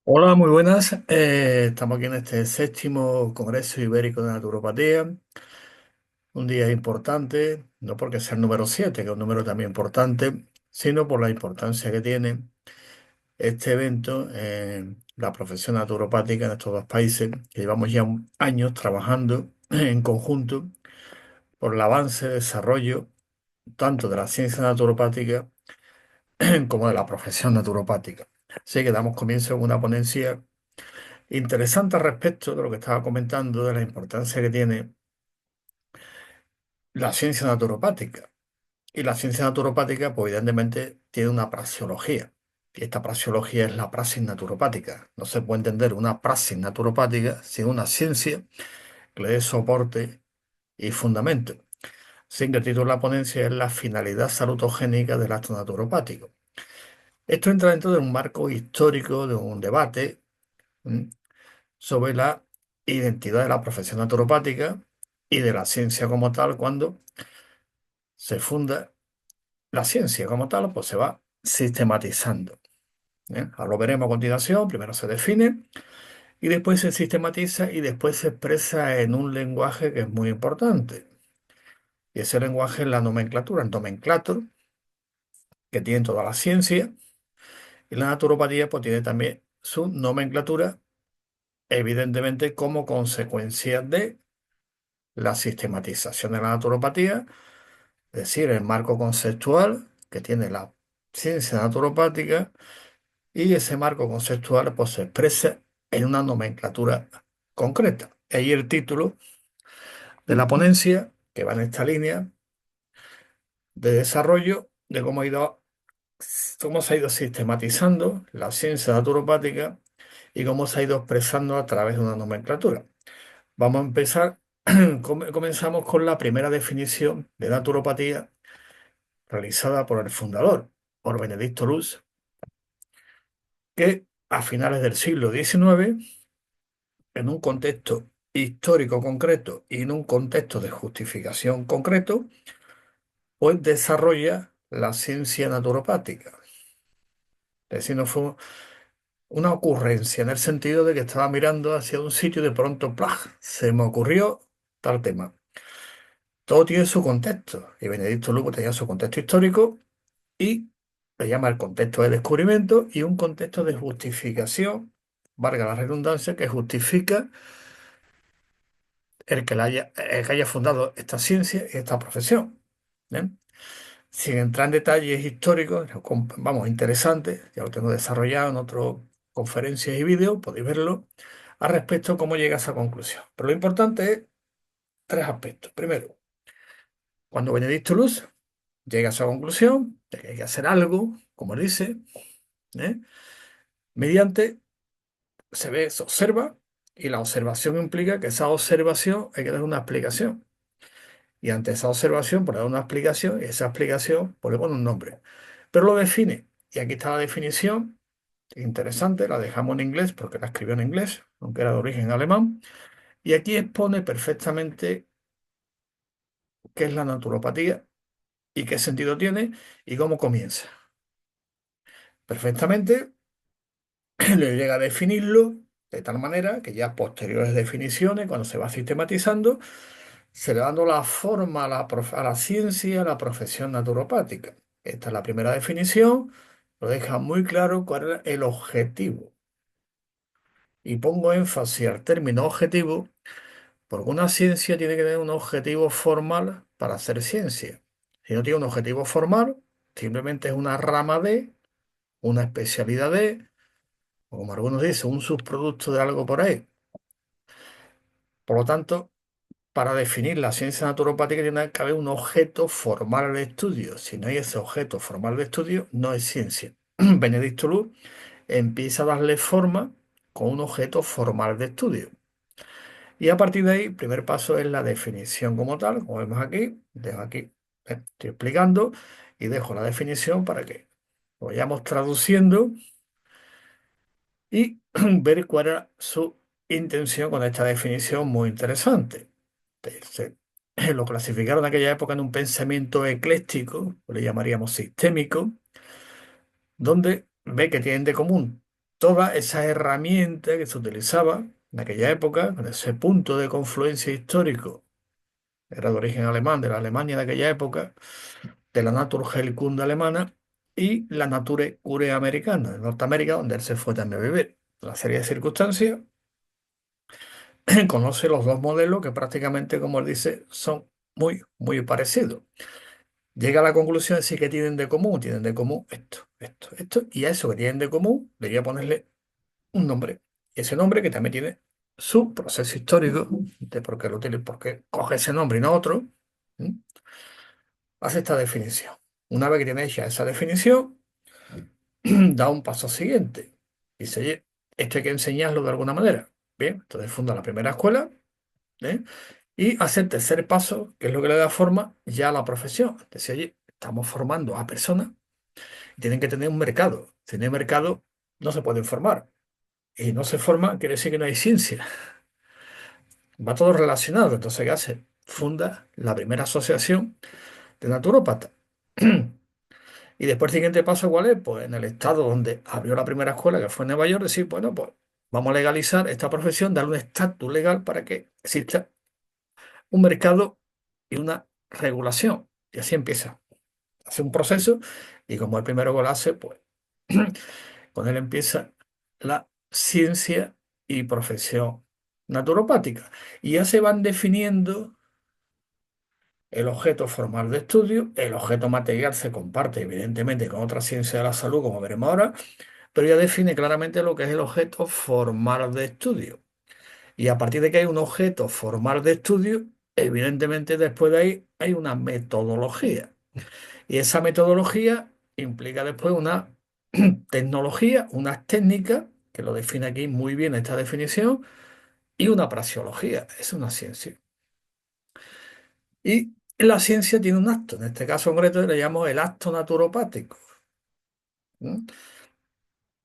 Hola, muy buenas. Estamos aquí en este séptimo Congreso Ibérico de Naturopatía. Un día importante, no porque sea el número 7, que es un número también importante, sino por la importancia que tiene este evento en la profesión naturopática en estos dos países, que llevamos ya años trabajando en conjunto por el avance, desarrollo, tanto de la ciencia naturopática como de la profesión naturopática. Así que damos comienzo a una ponencia interesante al respecto de lo que estaba comentando, de la importancia que tiene la ciencia naturopática. Y la ciencia naturopática, pues evidentemente, tiene una praxeología. Y esta praxeología es la praxis naturopática. No se puede entender una praxis naturopática sin una ciencia que le dé soporte y fundamento. Sin que el título de la ponencia es la finalidad salutogénica del acto naturopático. Esto entra dentro de un marco histórico, de un debate, ¿m?, sobre la identidad de la profesión naturopática y de la ciencia como tal. Cuando se funda la ciencia como tal, pues se va sistematizando, ¿eh? Ahora lo veremos a continuación. Primero se define y después se sistematiza y después se expresa en un lenguaje que es muy importante. Y ese lenguaje es la nomenclatura, el nomenclator, que tiene toda la ciencia. Y la naturopatía pues tiene también su nomenclatura, evidentemente como consecuencia de la sistematización de la naturopatía. Es decir, el marco conceptual que tiene la ciencia naturopática, y ese marco conceptual pues, se expresa en una nomenclatura concreta. Ahí el título de la ponencia, que va en esta línea de desarrollo de cómo se ha ido sistematizando la ciencia naturopática y cómo se ha ido expresando a través de una nomenclatura. Vamos a empezar, comenzamos con la primera definición de naturopatía realizada por el fundador, por Benedicto Luz, que a finales del siglo XIX, en un contexto histórico concreto y en un contexto de justificación concreto, pues desarrolla la ciencia naturopática. Es decir, no fue una ocurrencia en el sentido de que estaba mirando hacia un sitio y de pronto, ¡plaj!, se me ocurrió tal tema. Todo tiene su contexto, y Benedicto Lugo tenía su contexto histórico, y le llama el contexto de descubrimiento y un contexto de justificación, valga la redundancia, que justifica el que haya fundado esta ciencia y esta profesión. ¿Eh? Sin entrar en detalles históricos, vamos, interesantes, ya lo tengo desarrollado en otras conferencias y vídeos, podéis verlo, al respecto de cómo llega a esa conclusión. Pero lo importante es tres aspectos. Primero, cuando Benedicto Luz llega a esa conclusión de que hay que hacer algo, como él dice, ¿eh?, mediante, se observa, y la observación implica que esa observación hay que dar una explicación. Y ante esa observación, por dar una explicación, y esa explicación, pues le pone un nombre. Pero lo define. Y aquí está la definición, interesante, la dejamos en inglés porque la escribió en inglés, aunque era de origen alemán. Y aquí expone perfectamente qué es la naturopatía y qué sentido tiene y cómo comienza. Perfectamente, le llega a definirlo de tal manera que ya posteriores definiciones, cuando se va sistematizando, se le va dando la forma a a la ciencia, a la profesión naturopática. Esta es la primera definición, lo deja muy claro cuál era el objetivo. Y pongo énfasis al término objetivo porque una ciencia tiene que tener un objetivo formal para hacer ciencia. Si no tiene un objetivo formal, simplemente es una rama de, una especialidad de, o como algunos dicen, un subproducto de algo por ahí. Por lo tanto, para definir la ciencia naturopática tiene que haber un objeto formal de estudio. Si no hay ese objeto formal de estudio, no es ciencia. Benedicto Luz empieza a darle forma con un objeto formal de estudio. Y a partir de ahí, el primer paso es la definición como tal, como vemos aquí. Dejo aquí, estoy explicando y dejo la definición para que lo vayamos traduciendo y ver cuál era su intención con esta definición muy interesante. Se- Lo clasificaron en aquella época en un pensamiento ecléctico, o le llamaríamos sistémico, donde ve que tienen de común. toda esa herramienta que se utilizaba en aquella época, con ese punto de confluencia histórico, era de origen alemán, de la Alemania de aquella época, de la Naturheilkunde alemana y la Nature Cure americana, de Norteamérica, donde él se fue también a vivir. Una serie de circunstancias, conoce los dos modelos que prácticamente, como él dice, son muy, muy parecidos. Llega a la conclusión de sí que tienen de común esto, y a eso que tienen de común, debería ponerle un nombre. Y ese nombre que también tiene su proceso histórico, de por qué lo tiene, por qué coge ese nombre y no otro, ¿m? Hace esta definición. Una vez que tiene hecha esa definición, da un paso siguiente. Dice, oye, esto hay que enseñarlo de alguna manera. Bien, entonces funda la primera escuela, ¿eh? Y hace el tercer paso, que es lo que le da forma ya a la profesión. Dice, oye, estamos formando a personas y tienen que tener un mercado. Si no hay mercado, no se pueden formar. Y no se forma, quiere decir que no hay ciencia. Va todo relacionado. Entonces, ¿qué hace? Funda la primera asociación de naturópatas. Y después el siguiente paso, ¿cuál es? Pues en el estado donde abrió la primera escuela, que fue en Nueva York, decir, bueno, pues vamos a legalizar esta profesión, darle un estatus legal para que exista un mercado y una regulación. Y así empieza. Hace un proceso y como el primero que lo hace, pues con él empieza la ciencia y profesión naturopática. Y ya se van definiendo el objeto formal de estudio, el objeto material se comparte evidentemente con otra ciencia de la salud, como veremos ahora, pero ya define claramente lo que es el objeto formal de estudio. Y a partir de que hay un objeto formal de estudio, evidentemente después de ahí hay una metodología. Y esa metodología implica después una tecnología, unas técnicas, que lo define aquí muy bien esta definición, y una praxeología, es una ciencia. Y la ciencia tiene un acto, en este caso concreto le llamamos el acto naturopático. ¿M?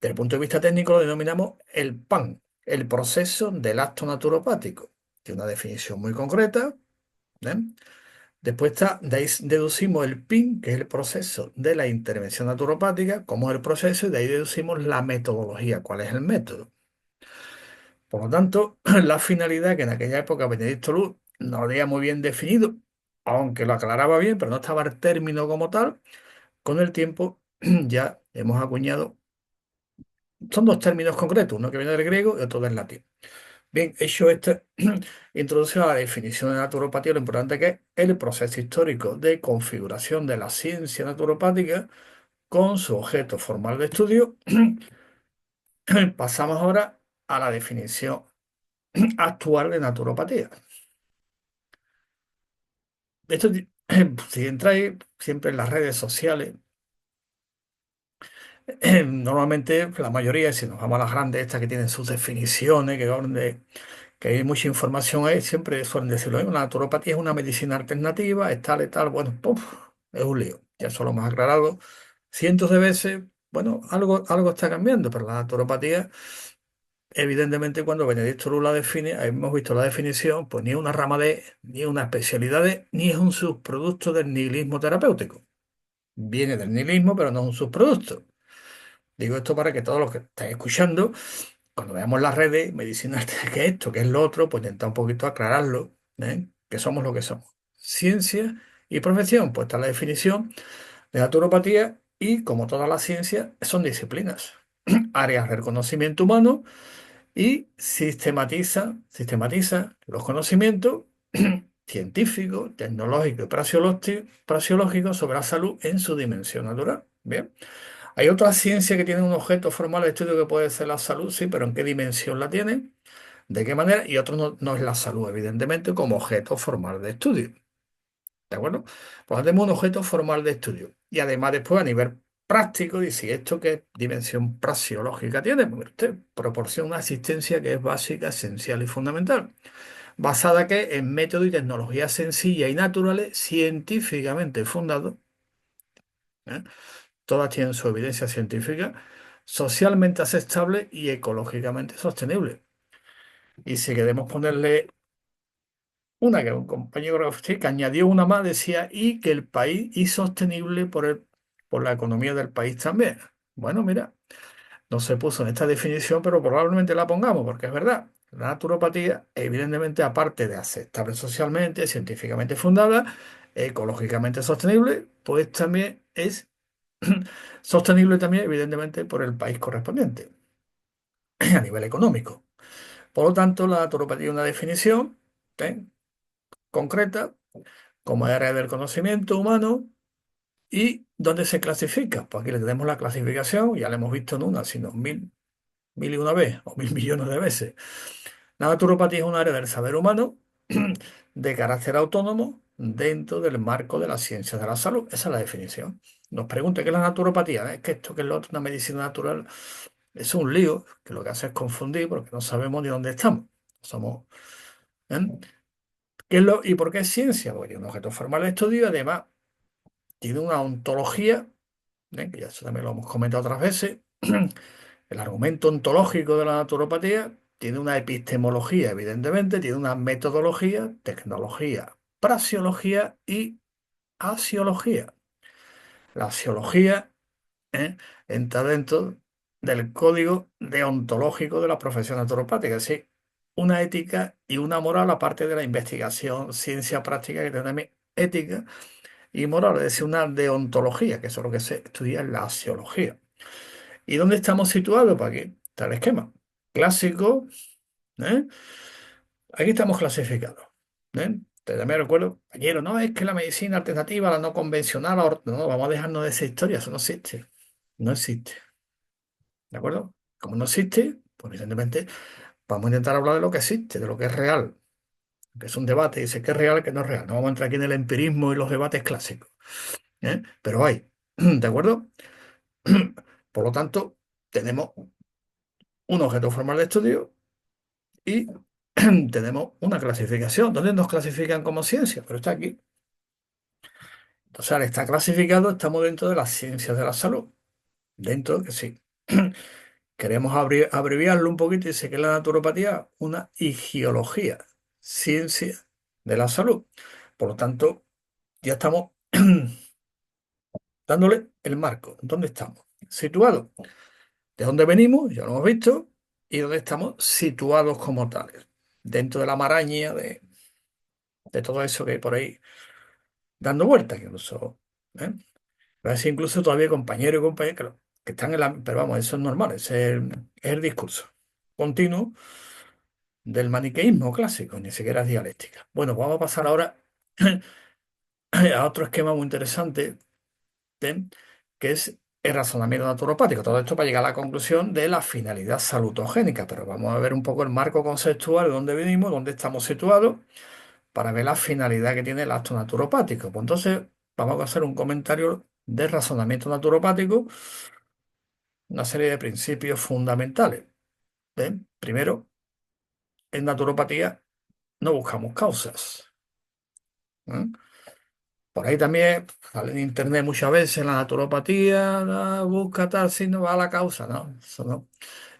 Desde el punto de vista técnico lo denominamos el PAN, el proceso del acto naturopático. Tiene una definición muy concreta. ¿Eh? Después está, de ahí deducimos el PIN, que es el proceso de la intervención naturopática, cómo es el proceso, y de ahí deducimos la metodología, cuál es el método. Por lo tanto, la finalidad que en aquella época Benedicto Luz no había muy bien definido, aunque lo aclaraba bien, pero no estaba el término como tal, con el tiempo ya hemos acuñado, son dos términos concretos, uno que viene del griego y otro del latín. Bien, hecho esta introducción a la definición de naturopatía, lo importante que es el proceso histórico de configuración de la ciencia naturopática con su objeto formal de estudio, pasamos ahora a la definición actual de naturopatía. Esto, si entráis siempre en las redes sociales, normalmente la mayoría, si nos vamos a las grandes, estas que tienen sus definiciones, que hay mucha información ahí, siempre suelen decirlo, "La naturopatía es una medicina alternativa, es tal, bueno, puf, es un lío. Ya eso lo hemos aclarado cientos de veces. Bueno, algo está cambiando, pero la naturopatía, evidentemente, cuando Benedicto Luz la define, ahí hemos visto la definición, pues ni es una rama de, ni es una especialidad de, ni es un subproducto del nihilismo terapéutico. Viene del nihilismo, pero no es un subproducto. Digo esto para que todos los que estáis escuchando, cuando veamos las redes, medicina, que esto, que es lo otro, pues intenta un poquito aclararlo, ¿eh? Que somos lo que somos. Ciencia y profesión, pues está la definición de naturopatía y como todas las ciencias, son disciplinas, áreas del conocimiento humano y sistematiza los conocimientos científicos, tecnológicos y praxeológicos sobre la salud en su dimensión natural. Bien. Hay otras ciencias que tienen un objeto formal de estudio que puede ser la salud, sí, pero ¿en qué dimensión la tiene? ¿De qué manera? Y otro no es la salud, evidentemente, como objeto formal de estudio. ¿De acuerdo? Pues tenemos un objeto formal de estudio. Y además después a nivel práctico, dice, ¿y esto qué dimensión praxeológica tiene? Pues usted proporciona una asistencia que es básica, esencial y fundamental, basada que en método y tecnología sencilla y naturales, científicamente fundados, ¿eh? Todas tienen su evidencia científica, socialmente aceptable y ecológicamente sostenible. Y si queremos ponerle una que un compañero sí, que añadió una más, decía, y que el país y sostenible por la economía del país también. Bueno, mira, no se puso en esta definición, pero probablemente la pongamos, porque es verdad. La naturopatía, evidentemente, aparte de aceptable socialmente, científicamente fundada, ecológicamente sostenible, pues también es sostenible también, evidentemente, por el país correspondiente, a nivel económico. Por lo tanto, la naturopatía es una definición ¿eh? concreta como área del conocimiento humano. ¿Y dónde se clasifica? Pues aquí le tenemos la clasificación, ya la hemos visto en una, sino mil y una vez o mil millones de veces. La naturopatía es un área del saber humano de carácter autónomo dentro del marco de las ciencias de la salud. Esa es la definición. Nos pregunta qué es la naturopatía. Es que esto, que es lo otro, una medicina natural, es un lío que lo que hace es confundir porque no sabemos ni dónde estamos. Somos, ¿eh? ¿Y por qué es ciencia? Porque tiene un objeto formal de estudio y además tiene una ontología, que ya eso también lo hemos comentado otras veces. El argumento ontológico de la naturopatía tiene una epistemología, evidentemente, tiene una metodología, tecnología, praxeología y axiología. La axiología, ¿eh? entra dentro del código deontológico de la profesión naturopática, es decir, una ética y una moral aparte de la investigación, ciencia práctica, que tiene también ética y moral, es decir, una deontología, que eso es lo que se estudia en la axiología. ¿Y dónde estamos situados? Pues aquí está el esquema clásico, ¿eh? Aquí estamos clasificados, ¿eh? También recuerdo, compañero, no es que la medicina alternativa, la no convencional, no, vamos a dejarnos de esa historia, eso no existe, no existe, ¿de acuerdo? Como no existe, pues evidentemente vamos a intentar hablar de lo que existe, de lo que es real, que es un debate, dice que es real y que no es real. No vamos a entrar aquí en el empirismo y los debates clásicos, pero hay, ¿de acuerdo? Por lo tanto, tenemos un objeto formal de estudio y tenemos una clasificación. ¿Dónde nos clasifican como ciencia? Pero está aquí. Entonces, al estar clasificado, estamos dentro de las ciencias de la salud. Dentro, que sí. Queremos abreviarlo un poquito y dice que la naturopatía, una higiología, ciencia de la salud. Por lo tanto, ya estamos dándole el marco. ¿Dónde estamos? Situados. ¿De dónde venimos? Ya lo hemos visto. Y dónde estamos situados como tales. Dentro de la maraña de todo eso que hay por ahí dando vueltas, incluso, ¿eh? A veces incluso todavía compañeros y compañeras que están en la... Pero vamos, eso es normal, es el discurso continuo del maniqueísmo clásico, ni siquiera es dialéctica. Bueno, pues vamos a pasar ahora a otro esquema muy interesante, ¿eh? Que es el razonamiento naturopático. Todo esto para llegar a la conclusión de la finalidad salutogénica, pero vamos a ver un poco el marco conceptual de dónde venimos, dónde estamos situados para ver la finalidad que tiene el acto naturopático. Pues entonces vamos a hacer un comentario de razonamiento naturopático, una serie de principios fundamentales. ¿Ven? Primero, en naturopatía no buscamos causas. ¿Eh? Por ahí también sale en internet muchas veces la naturopatía, busca tal si no va a la causa. No, eso no.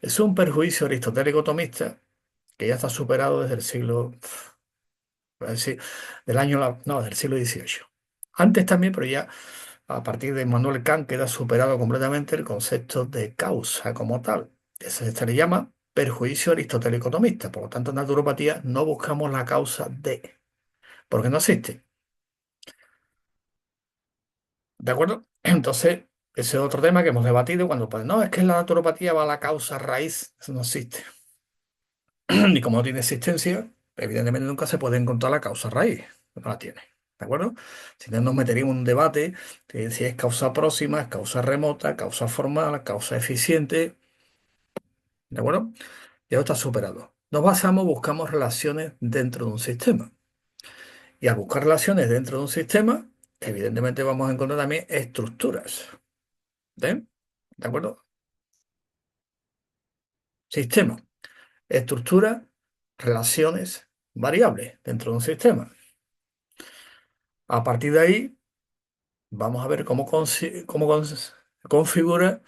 Es un perjuicio aristotélico tomista que ya está superado desde el siglo, voy a decir, no, del siglo XVIII. Antes también, pero ya a partir de Immanuel Kant queda superado completamente el concepto de causa como tal. Eso se le llama perjuicio aristotélico tomista. Por lo tanto, en naturopatía no buscamos la causa de, porque no existe. ¿De acuerdo? Entonces, ese es otro tema que hemos debatido cuando pues no, es que la naturopatía va a la causa raíz. Eso no existe. Y como no tiene existencia, evidentemente nunca se puede encontrar la causa raíz. No la tiene. ¿De acuerdo? Si no nos meteríamos en un debate de si es causa próxima, es causa remota, causa formal, causa eficiente. ¿De acuerdo? Ya está superado. Nos basamos, buscamos relaciones dentro de un sistema. Y al buscar relaciones dentro de un sistema, evidentemente vamos a encontrar también estructuras. ¿De acuerdo? Sistema, estructura, relaciones, variables dentro de un sistema. A partir de ahí, vamos a ver cómo configura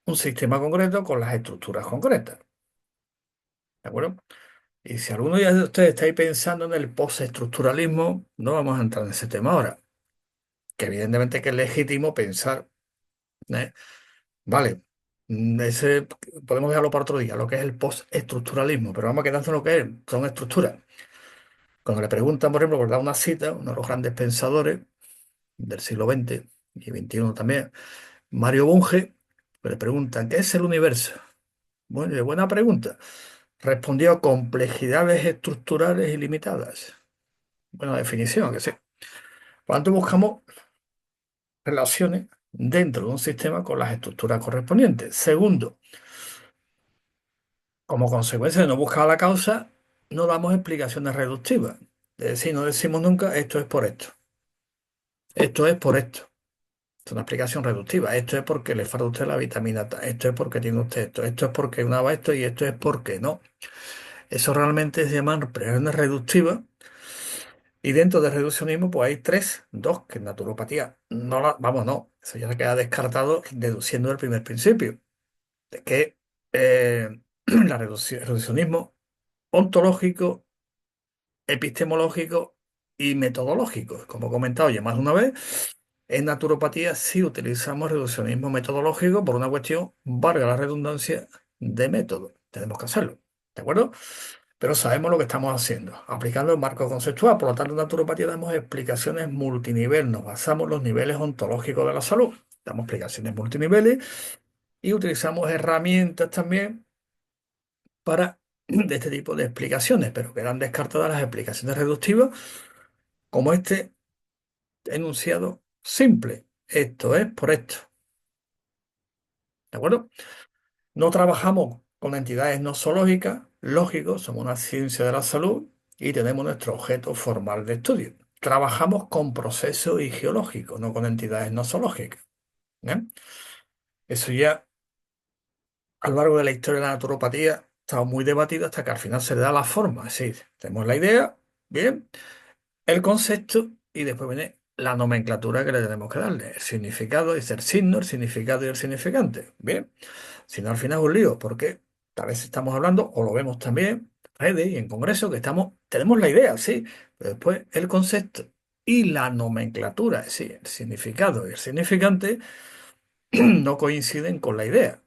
un sistema concreto con las estructuras concretas. ¿De acuerdo? Y si alguno de ustedes está ahí pensando en el postestructuralismo, no vamos a entrar en ese tema ahora. Que evidentemente que es legítimo pensar, ¿eh? Vale, Ese podemos dejarlo para otro día, lo que es el postestructuralismo, pero vamos a quedarnos en lo que es, son estructuras. Cuando le preguntan, por ejemplo, por dar una cita, uno de los grandes pensadores del siglo XX y XXI también, Mario Bunge, pues le preguntan, ¿qué es el universo? Bueno, buena pregunta. Respondió complejidades estructurales ilimitadas. Buena definición, que sí. Cuando buscamos relaciones dentro de un sistema con las estructuras correspondientes. Segundo, como consecuencia de no buscar la causa, no damos explicaciones reductivas. Es decir, no decimos nunca esto es por esto, esto es por esto. Es una explicación reductiva. Esto es porque le falta a usted la vitamina T, esto es porque tiene usted esto, esto es porque una va esto y esto es porque no. Eso realmente se llaman explicaciones reductivas. Y dentro del reduccionismo, pues hay tres, dos, que en naturopatía no vamos, no, eso ya se queda descartado deduciendo el primer principio, de que el reduccionismo ontológico, epistemológico y metodológico. Como he comentado ya más de una vez, en naturopatía sí utilizamos reduccionismo metodológico por una cuestión, valga la redundancia, de método. Tenemos que hacerlo, ¿de acuerdo? Pero sabemos lo que estamos haciendo, aplicando el marco conceptual. Por lo tanto, en naturopatía damos explicaciones multinivel, nos basamos en los niveles ontológicos de la salud. Damos explicaciones multiniveles y utilizamos herramientas también para de este tipo de explicaciones, pero quedan descartadas las explicaciones reductivas, como este enunciado simple. Esto es por esto. ¿De acuerdo? No trabajamos con entidades no zoológicas, lógico, somos una ciencia de la salud y tenemos nuestro objeto formal de estudio. Trabajamos con procesos geológicos, no con entidades no zoológicas. ¿Eh? Eso ya a lo largo de la historia de la naturopatía ha estado muy debatido hasta que al final se le da la forma. Es decir, tenemos la idea, bien, el concepto y después viene la nomenclatura que le tenemos que darle. El significado es el signo, el significado y el significante. Bien. Si no, al final es un lío, porque tal vez estamos hablando, o lo vemos también en redes y en congresos, que tenemos la idea, sí, pero después el concepto y la nomenclatura, es decir, el significado y el significante, no coinciden con la idea.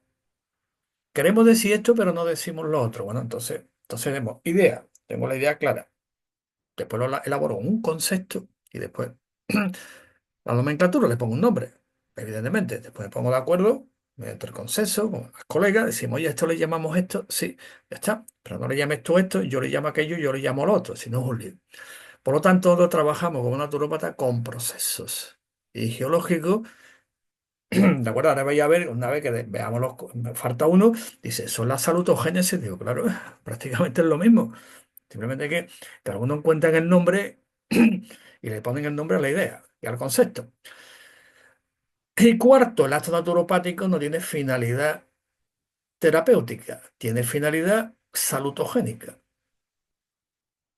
Queremos decir esto, pero no decimos lo otro. Bueno, entonces tenemos idea, tengo la idea clara, después elaboro un concepto y después la nomenclatura le pongo un nombre, evidentemente. Después me pongo de acuerdo mediante el consenso con las colegas. Decimos, oye, esto le llamamos esto, sí, ya está. Pero no le llames tú esto, yo le llamo aquello, yo le llamo lo otro, si no es un lío. Por lo tanto, nosotros trabajamos como naturópata con procesos y geológicos. ¿De acuerdo? Ahora voy a ver, una vez que veamos me falta uno, dice, son las salutogénesis. Digo, claro, prácticamente es lo mismo. Simplemente que algunos encuentran el nombre y le ponen el nombre a la idea y al concepto. Y cuarto, el acto naturopático no tiene finalidad terapéutica, tiene finalidad salutogénica.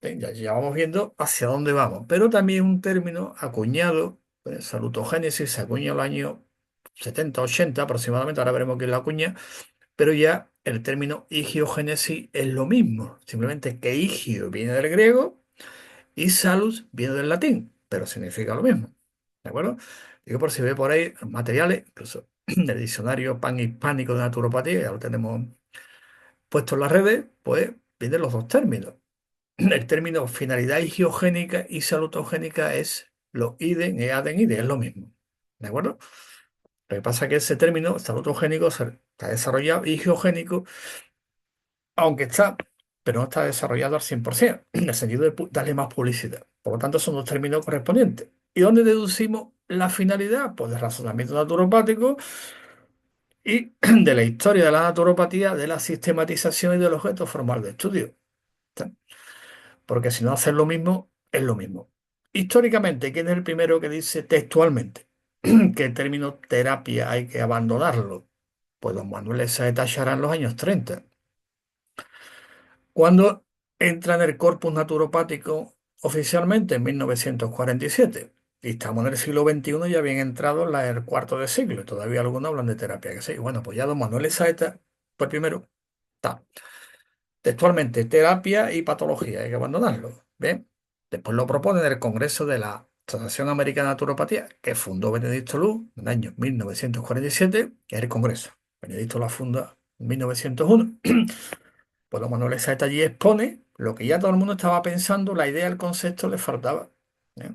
Ya vamos viendo hacia dónde vamos, pero también un término acuñado, salutogénesis, se acuña en el año 70, 80 aproximadamente, ahora veremos quién la acuña, pero ya el término higiogénesis es lo mismo, simplemente que higio viene del griego y salus viene del latín, pero significa lo mismo. ¿De acuerdo? Digo, por si ve por ahí materiales, incluso del diccionario panhispánico de naturopatía, ya lo tenemos puesto en las redes, pues vienen los dos términos. El término finalidad higiogénica y salutogénica es lo iden e aden ide, es lo mismo. ¿De acuerdo? Lo que pasa es que ese término salutogénico está desarrollado, higiogénico, aunque está, pero no está desarrollado al 100%, en el sentido de darle más publicidad. Por lo tanto, son dos términos correspondientes. ¿Y dónde deducimos la finalidad? Pues del razonamiento naturopático y de la historia de la naturopatía, de la sistematización y del objeto formal de estudio. ¿Está? Porque si no hacer lo mismo, es lo mismo. Históricamente, ¿quién es el primero que dice textualmente que el término terapia hay que abandonarlo? Pues don Manuel Saeta Tachara en los años 30. Cuando entra en el corpus naturopático oficialmente en 1947. Y estamos en el siglo XXI, ya habían entrado en el cuarto de siglo. Y todavía algunos hablan de terapia. Que sí. Bueno, pues ya don Manuel Saeta fue el primero. Está. Textualmente, terapia y patología, hay que abandonarlo. ¿Bien? Después lo propone en el Congreso de la Asociación Americana de Naturopatía, que fundó Benedicto Luz en el año 1947, que es el Congreso. Benedicto la funda en 1901. Pues don Manuel Saeta allí expone lo que ya todo el mundo estaba pensando, la idea, el concepto le faltaba. ¿Eh?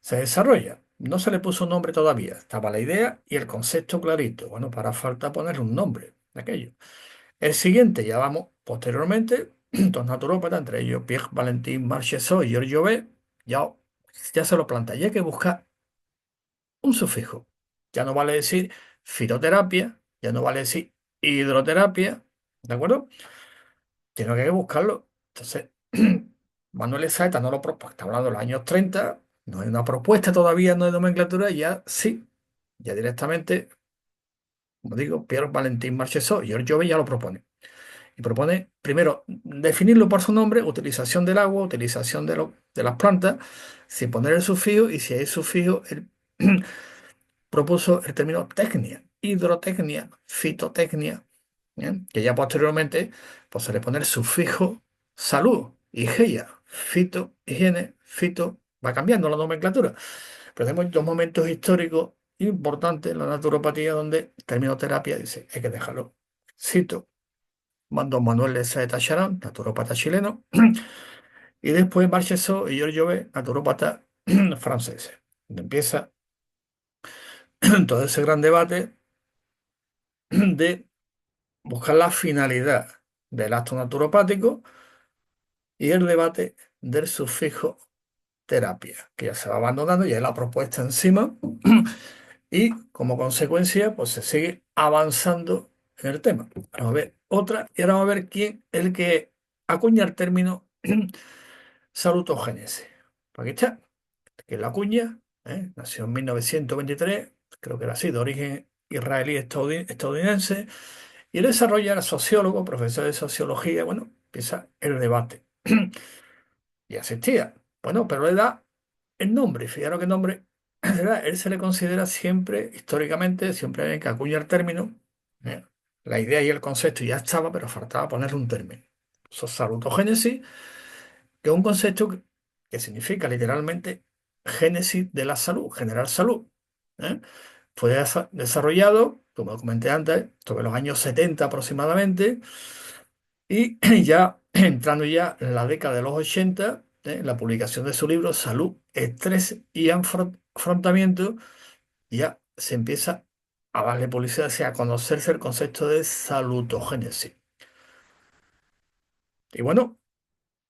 Se desarrolla. No se le puso un nombre todavía. Estaba la idea y el concepto clarito. Bueno, para falta poner un nombre de aquello. El siguiente, ya vamos posteriormente, dos naturópatas, entre ellos Pierre Valentin Marchesot y Giorgio B, ya se lo plantea. Y hay que buscar un sufijo. Ya no vale decir fitoterapia, ya no vale decir hidroterapia, ¿de acuerdo? Tiene que buscarlo. Entonces, Manuel Saeta no lo propone, está hablando de los años 30, no hay una propuesta todavía, no hay nomenclatura, y ya sí, ya directamente, como digo, Pierre Valentin Marchesot y Giorgio B ya lo propone. Y propone, primero, definirlo por su nombre, utilización del agua, utilización de las plantas, sin poner el sufijo, y si hay sufijo, él propuso el término tecnia, hidrotecnia, fitotecnia, ¿bien? Que ya posteriormente pues, se le pone el sufijo salud, higiene, fito, higiene, fito, va cambiando la nomenclatura. Pero tenemos dos momentos históricos importantes en la naturopatía donde el término terapia dice, hay que dejarlo. Cito Don Manuel Leza de Tacharán, naturópata chileno, y después Marcheso y Giorgio B, naturópata francés, donde empieza todo ese gran debate de buscar la finalidad del acto naturopático y el debate del sufijo terapia, que ya se va abandonando, ya hay la propuesta encima, y como consecuencia, pues se sigue avanzando en el tema. Vamos a ver otra, y ahora vamos a ver quién es el que acuña el término salutogénesis. Aquí está, que es la cuña, nació en 1923, creo que era así, de origen israelí estadounidense, y él desarrolla, era sociólogo, profesor de sociología, bueno, empieza el debate. Y asistía. Bueno, pero le da el nombre, fijaros qué nombre, él se le considera siempre, históricamente, siempre hay que acuñar el término, ¿eh? La idea y el concepto ya estaba, pero faltaba ponerle un término. Eso es salutogénesis, que es un concepto que significa literalmente génesis de la salud, generar salud. ¿Eh? Fue desarrollado, como comenté antes, sobre los años 70 aproximadamente, y ya entrando ya en la década de los 80, la publicación de su libro Salud, Estrés y Afrontamiento, ya se empieza a darle publicidad, o sea, a conocerse el concepto de salutogénesis. Y bueno,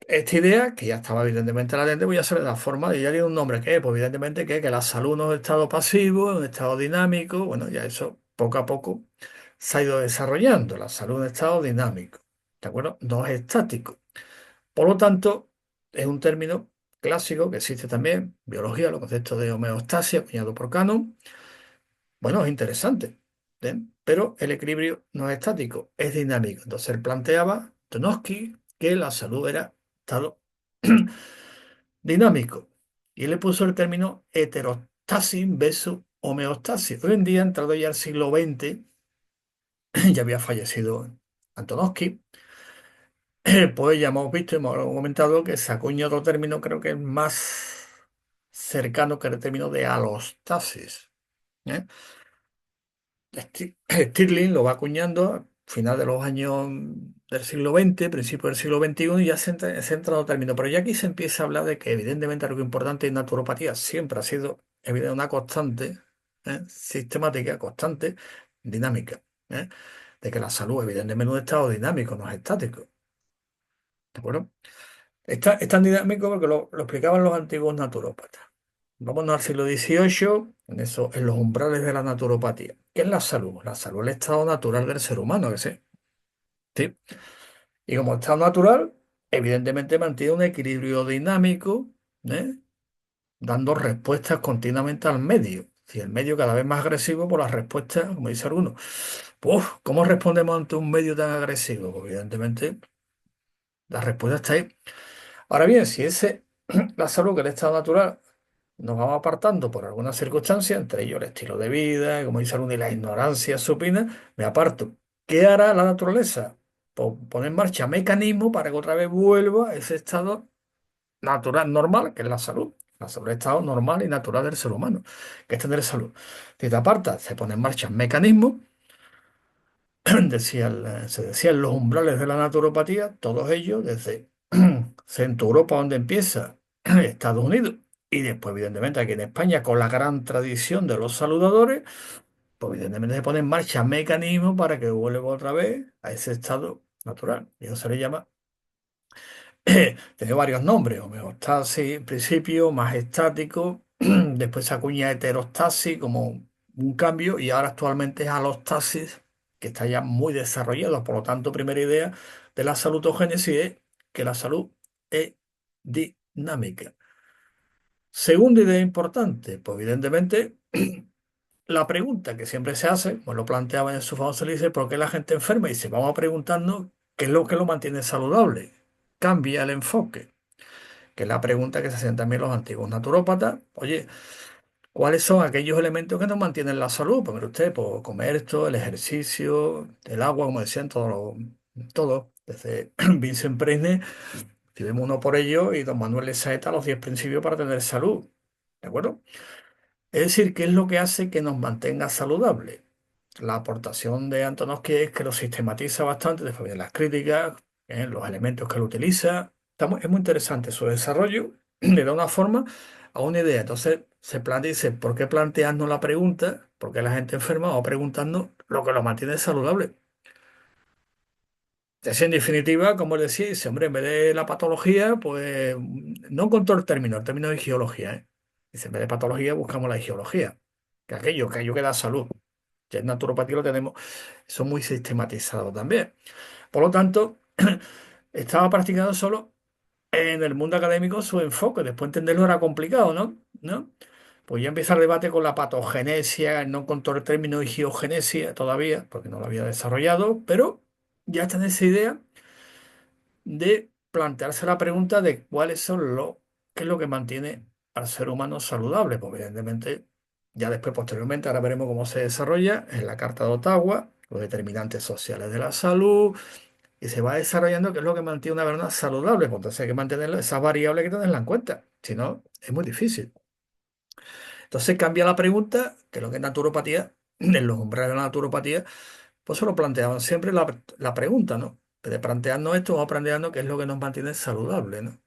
esta idea, que ya estaba evidentemente latente, voy a hacer de la forma de ya tiene un nombre que es, pues evidentemente que la salud no es un estado pasivo, es un estado dinámico. Bueno, ya eso poco a poco se ha ido desarrollando. La salud es un estado dinámico, ¿de acuerdo? No es estático. Por lo tanto, es un término clásico que existe también en biología, los conceptos de homeostasia, acuñado por Cannon. Bueno, es interesante, ¿eh? Pero el equilibrio no es estático, es dinámico. Entonces él planteaba, Tonoski, que la salud era estado dinámico. Y le puso el término heterostasis versus homeostasis. Hoy en día, entrado ya al siglo XX, ya había fallecido Antonovsky, pues ya hemos visto y hemos comentado que se acuña otro término, creo que es más cercano que el término de alostasis. ¿Eh? Stirling lo va acuñando a final de los años del siglo XX, principio del siglo XXI, y ya se entra otro término. Pero ya aquí se empieza a hablar de que evidentemente algo importante en naturopatía siempre ha sido una constante, sistemática, constante, dinámica. ¿Eh? De que la salud evidentemente es un estado dinámico, no es estático. ¿De acuerdo? Es tan dinámico porque lo explicaban los antiguos naturópatas. Vámonos al siglo XVIII, en eso, en los umbrales de la naturopatía. ¿Qué es la salud? La salud es el estado natural del ser humano, que sí. Sí. Y como estado natural, evidentemente mantiene un equilibrio dinámico, ¿eh? Dando respuestas continuamente al medio. Si el medio cada vez más agresivo, por las respuestas, como dice alguno. Pues, ¿cómo respondemos ante un medio tan agresivo? Pues, evidentemente, la respuesta está ahí. Ahora bien, si ese, la salud, que es el estado natural, nos vamos apartando por algunas circunstancias, entre ellos el estilo de vida, como dice alguno, y la ignorancia supina, me aparto. ¿Qué hará la naturaleza? Pues poner en marcha mecanismos para que otra vez vuelva a ese estado natural, normal, que es la salud. La salud es el estado normal y natural del ser humano, que es tener salud. Si te apartas, se pone en marcha mecanismos se decían los umbrales de la naturopatía, todos ellos desde Centro Europa, donde empieza Estados Unidos, y después, evidentemente, aquí en España, con la gran tradición de los saludadores, pues evidentemente se pone en marcha mecanismos para que vuelva otra vez a ese estado natural. Y eso se le llama, tiene varios nombres, homeostasis en principio, más estático, después se acuña heterostasis como un cambio, y ahora actualmente es alostasis, que está ya muy desarrollado. Por lo tanto, primera idea de la salutogénesis es que la salud es dinámica. Segunda idea importante, pues evidentemente la pregunta que siempre se hace, pues lo planteaba en su famoso dice, ¿por qué la gente enferma? Y dice, vamos a preguntarnos qué es lo que lo mantiene saludable. Cambia el enfoque, que es la pregunta que se hacían también los antiguos naturópatas. Oye, ¿cuáles son aquellos elementos que nos mantienen la salud? Pues mire usted, pues comer esto, el ejercicio, el agua, como decían todos, desde Vincent Preisne, si vemos uno por ello, y don Manuel de Saeta, los 10 principios para tener salud. ¿De acuerdo? Es decir, ¿qué es lo que hace que nos mantenga saludable? La aportación de Antonovsky es que lo sistematiza bastante, después de las críticas, los elementos que él utiliza. Es muy interesante su desarrollo, le da una forma a una idea. Entonces se plantea, dice, ¿por qué plantearnos la pregunta? ¿Por qué la gente enferma? O preguntando lo que lo mantiene saludable. Es en definitiva, como él decía, dice, hombre, en vez de la patología, pues no encontró el término de geología, ¿eh? Dice, en vez de patología buscamos la geología, que aquello que da salud. Ya en naturopatía lo tenemos, eso muy sistematizado también. Por lo tanto, estaba practicando solo en el mundo académico su enfoque. Después entenderlo era complicado, ¿no? ¿No? Pues ya empieza el debate con la patogenesia, no encontró el término de geogenesia todavía, porque no lo había desarrollado, pero ya está en esa idea de plantearse la pregunta de qué es lo que mantiene al ser humano saludable. Pues evidentemente, ya después, posteriormente, ahora veremos cómo se desarrolla en la Carta de Ottawa, los determinantes sociales de la salud, y se va desarrollando qué es lo que mantiene una persona saludable. Pues entonces hay que mantener esas variables, hay que tenerlas en cuenta, si no, es muy difícil. Entonces cambia la pregunta, que es lo que es naturopatía, en los umbrales de la naturopatía, pues se lo planteaban siempre la pregunta, ¿no? De plantearnos esto, vamos planteando qué es lo que nos mantiene saludables, ¿no?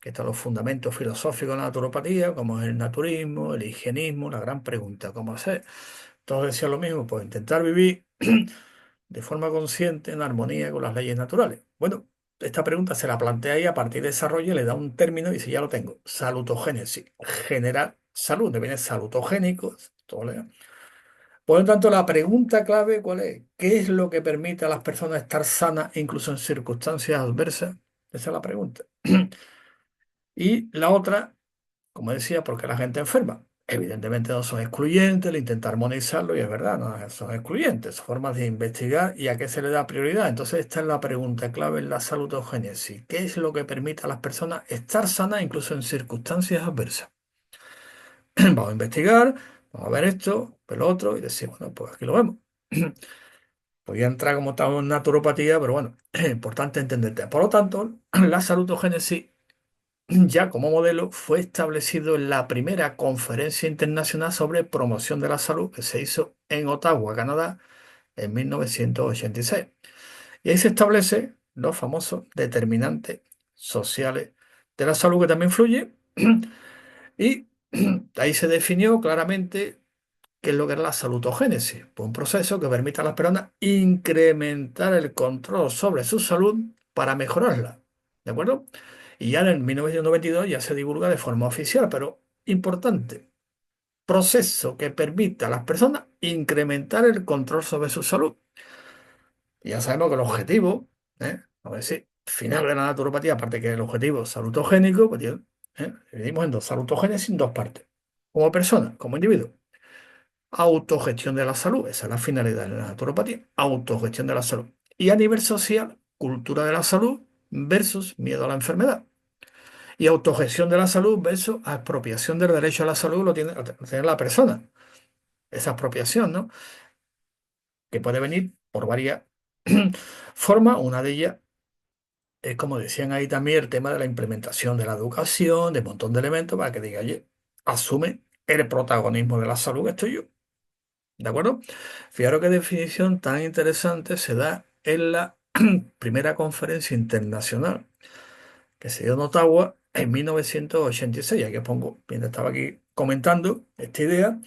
Que están los fundamentos filosóficos de la naturopatía, como es el naturismo, el higienismo, la gran pregunta, ¿cómo hacer? Todos decían lo mismo, pues intentar vivir de forma consciente, en armonía con las leyes naturales. Bueno, esta pregunta se la plantea y a partir de desarrollo le da un término y dice, ya lo tengo, salutogénesis, generar salud, de viene salutogénico, todo por lo tanto, la pregunta clave, ¿cuál es? ¿Qué es lo que permite a las personas estar sanas incluso en circunstancias adversas? Esa es la pregunta. Y la otra, como decía, ¿por qué la gente enferma? Evidentemente no son excluyentes, le intenta armonizarlo y es verdad, no son excluyentes, son formas de investigar y a qué se le da prioridad. Entonces, esta es la pregunta clave en la salutogénesis. ¿Qué es lo que permite a las personas estar sanas incluso en circunstancias adversas? Vamos a investigar, vamos a ver esto, ver lo otro y decir, bueno, pues aquí lo vemos. Podía entrar como tal en naturopatía, pero bueno, es importante entenderte. Por lo tanto, la salutogénesis ya como modelo fue establecido en la primera conferencia internacional sobre promoción de la salud que se hizo en Ottawa, Canadá, en 1986. Y ahí se establecen los famosos determinantes sociales de la salud que también influye. Y ahí se definió claramente qué es lo que es la salutogénesis. Pues un proceso que permite a las personas incrementar el control sobre su salud para mejorarla. ¿De acuerdo? Y ya en el 1992 ya se divulga de forma oficial, pero importante. Proceso que permite a las personas incrementar el control sobre su salud. Y ya sabemos que el objetivo, vamos a decir, final de la naturopatía, aparte que el objetivo salutogénico, pues dividimos en dos, salutogénesis en dos partes. Como persona, como individuo. Autogestión de la salud, esa es la finalidad de la naturopatía, autogestión de la salud. Y a nivel social, cultura de la salud versus miedo a la enfermedad. Y autogestión de la salud versus apropiación del derecho a la salud lo tiene la persona. Esa expropiación, ¿no? Que puede venir por varias formas. Una de ellas es, como decían ahí también, el tema de la implementación de la educación, de un montón de elementos para que diga, oye, asume el protagonismo de la salud, que estoy yo. ¿De acuerdo? Fijaros qué definición tan interesante se da en la primera conferencia internacional que se dio en Ottawa en 1986. Aquí os pongo, mientras estaba aquí comentando esta idea,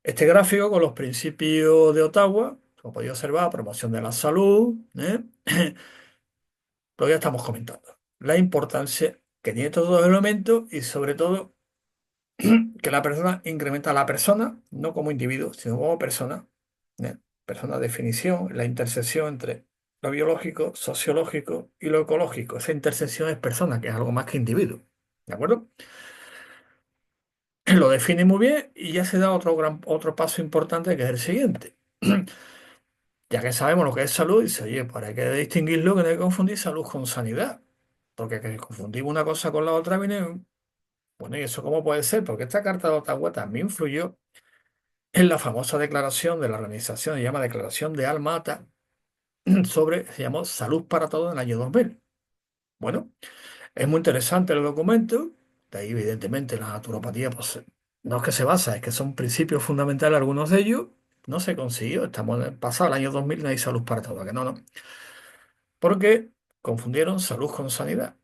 este gráfico con los principios de Ottawa, como podéis observar, promoción de la salud, lo que ya estamos comentando. La importancia que tiene todos los elementos y sobre todo que la persona incrementa a la persona, no como individuo, sino como persona. ¿Eh? Persona, definición, la intersección entre lo biológico, sociológico y lo ecológico. Esa intersección es persona, que es algo más que individuo. ¿De acuerdo? Lo define muy bien y ya se da otro paso importante que es el siguiente. Ya que sabemos lo que es salud, dice, oye, pues hay que distinguirlo, que no hay que confundir salud con sanidad. Porque que confundimos una cosa con la otra, viene. Bueno, ¿y eso cómo puede ser? Porque esta carta de Ottawa también influyó en la famosa declaración de la organización, se llama Declaración de Alma-Ata, se llamó Salud para Todos en el año 2000. Bueno, es muy interesante el documento, de ahí evidentemente la naturopatía, pues no es que se basa, es que son principios fundamentales algunos de ellos, no se consiguió, estamos en el pasado, el año 2000, no hay salud para todos, que no, no, porque confundieron salud con sanidad.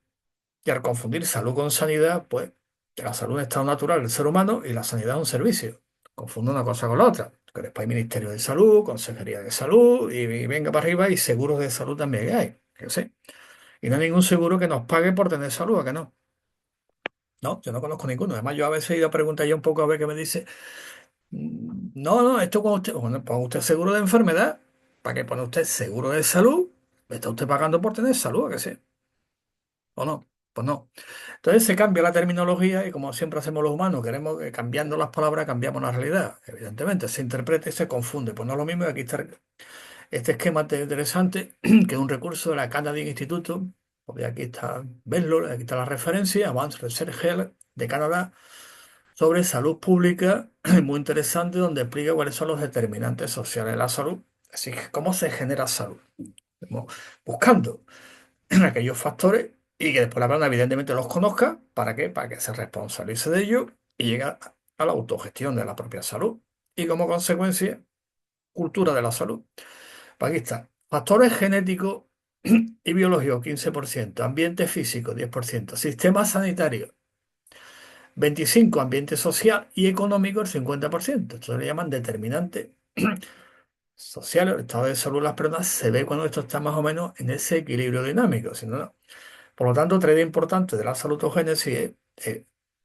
Y al confundir salud con sanidad, pues que la salud es un estado natural del ser humano y la sanidad es un servicio. Confundo una cosa con la otra. Que después hay Ministerio de Salud, Consejería de Salud y venga para arriba y seguros de salud también que hay. Que sé. Y no hay ningún seguro que nos pague por tener salud, ¿a que no? No, yo no conozco ninguno. Además, yo a veces he ido a preguntar ya un poco a ver qué me dice. No, no, esto con usted, bueno, ponga usted seguro de enfermedad. ¿Para qué pone usted seguro de salud? ¿Está usted pagando por tener salud? ¿A que sí? ¿O no? Pues no. Entonces se cambia la terminología y como siempre hacemos los humanos, queremos que cambiando las palabras cambiamos la realidad. Evidentemente, se interpreta y se confunde. Pues no es lo mismo y aquí está este esquema interesante, que es un recurso de la Canadian Institute. Porque aquí está, verlo, aquí está la referencia, Advanced Research Health de Canadá, sobre salud pública, muy interesante, donde explica cuáles son los determinantes sociales de la salud. Así que, ¿cómo se genera salud? Buscando aquellos factores y que después la persona evidentemente los conozca. ¿Para qué? Para que se responsabilice de ello y llegue a la autogestión de la propia salud. Y como consecuencia, cultura de la salud. Pues aquí está. Factores genéticos y biológicos, 15%. Ambiente físico, 10%. Sistema sanitario, 25%. Ambiente social y económico, el 50%. Esto se le llaman determinantes sociales. El estado de salud de las personas se ve cuando esto está más o menos en ese equilibrio dinámico. Si no, no. Por lo tanto, otra idea importante de la salutogénesis es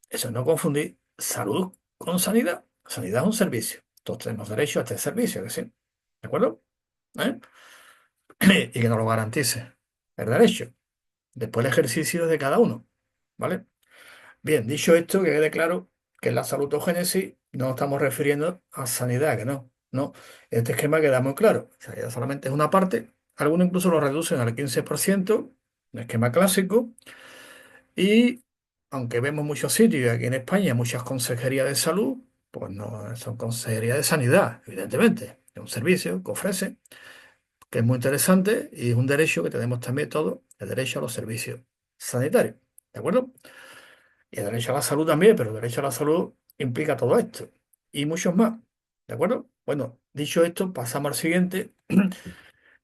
eso, no confundir salud con sanidad. Sanidad es un servicio. Todos tenemos derecho a este servicio, que sí. ¿De acuerdo? ¿Eh? Y que nos lo garantice el derecho. Después el ejercicio es de cada uno. ¿Vale? Bien, dicho esto, que quede claro que en la salutogénesis no nos estamos refiriendo a sanidad, que no. No. Este esquema queda muy claro. Sanidad solamente es una parte. Algunos incluso lo reducen al 15%, un esquema clásico. Y aunque vemos muchos sitios, y aquí en España muchas consejerías de salud, pues no son consejerías de sanidad, evidentemente. Es un servicio que ofrece, que es muy interesante y es un derecho que tenemos también todos, el derecho a los servicios sanitarios. ¿De acuerdo? Y el derecho a la salud también, pero el derecho a la salud implica todo esto y muchos más. ¿De acuerdo? Bueno, dicho esto, pasamos al siguiente.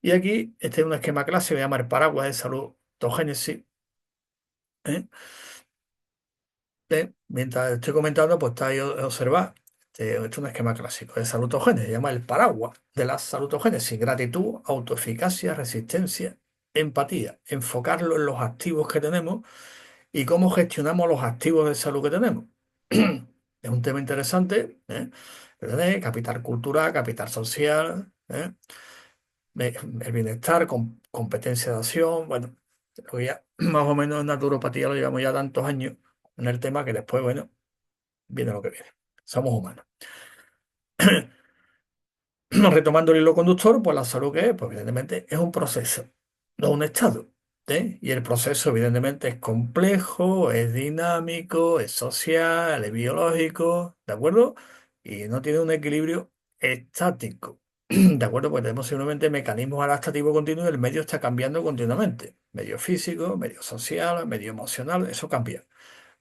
Y aquí este es un esquema clásico, se llama el paraguas de salud, autogénesis. ¿Eh? Mientras estoy comentando, pues está ahí observar. Este es un esquema clásico de salutogénesis, se llama el paraguas de la salutogénesis: gratitud, autoeficacia, resistencia, empatía. Enfocarlo en los activos que tenemos y cómo gestionamos los activos de salud que tenemos. Es un tema interesante, ¿eh? ¿Verdad? Capital cultural, capital social, ¿eh? El bienestar, competencia de acción. Bueno, creo que ya más o menos en naturopatía lo llevamos ya tantos años en el tema que después, bueno, viene lo que viene. Somos humanos. Retomando el hilo conductor, pues la salud, ¿qué es? Pues evidentemente es un proceso, no un estado. Y el proceso evidentemente es complejo, es dinámico, es social, es biológico, ¿de acuerdo? Y no tiene un equilibrio estático, ¿de acuerdo? Pues tenemos simplemente mecanismos adaptativos continuos y el medio está cambiando continuamente. Medio físico, medio social, medio emocional, eso cambia.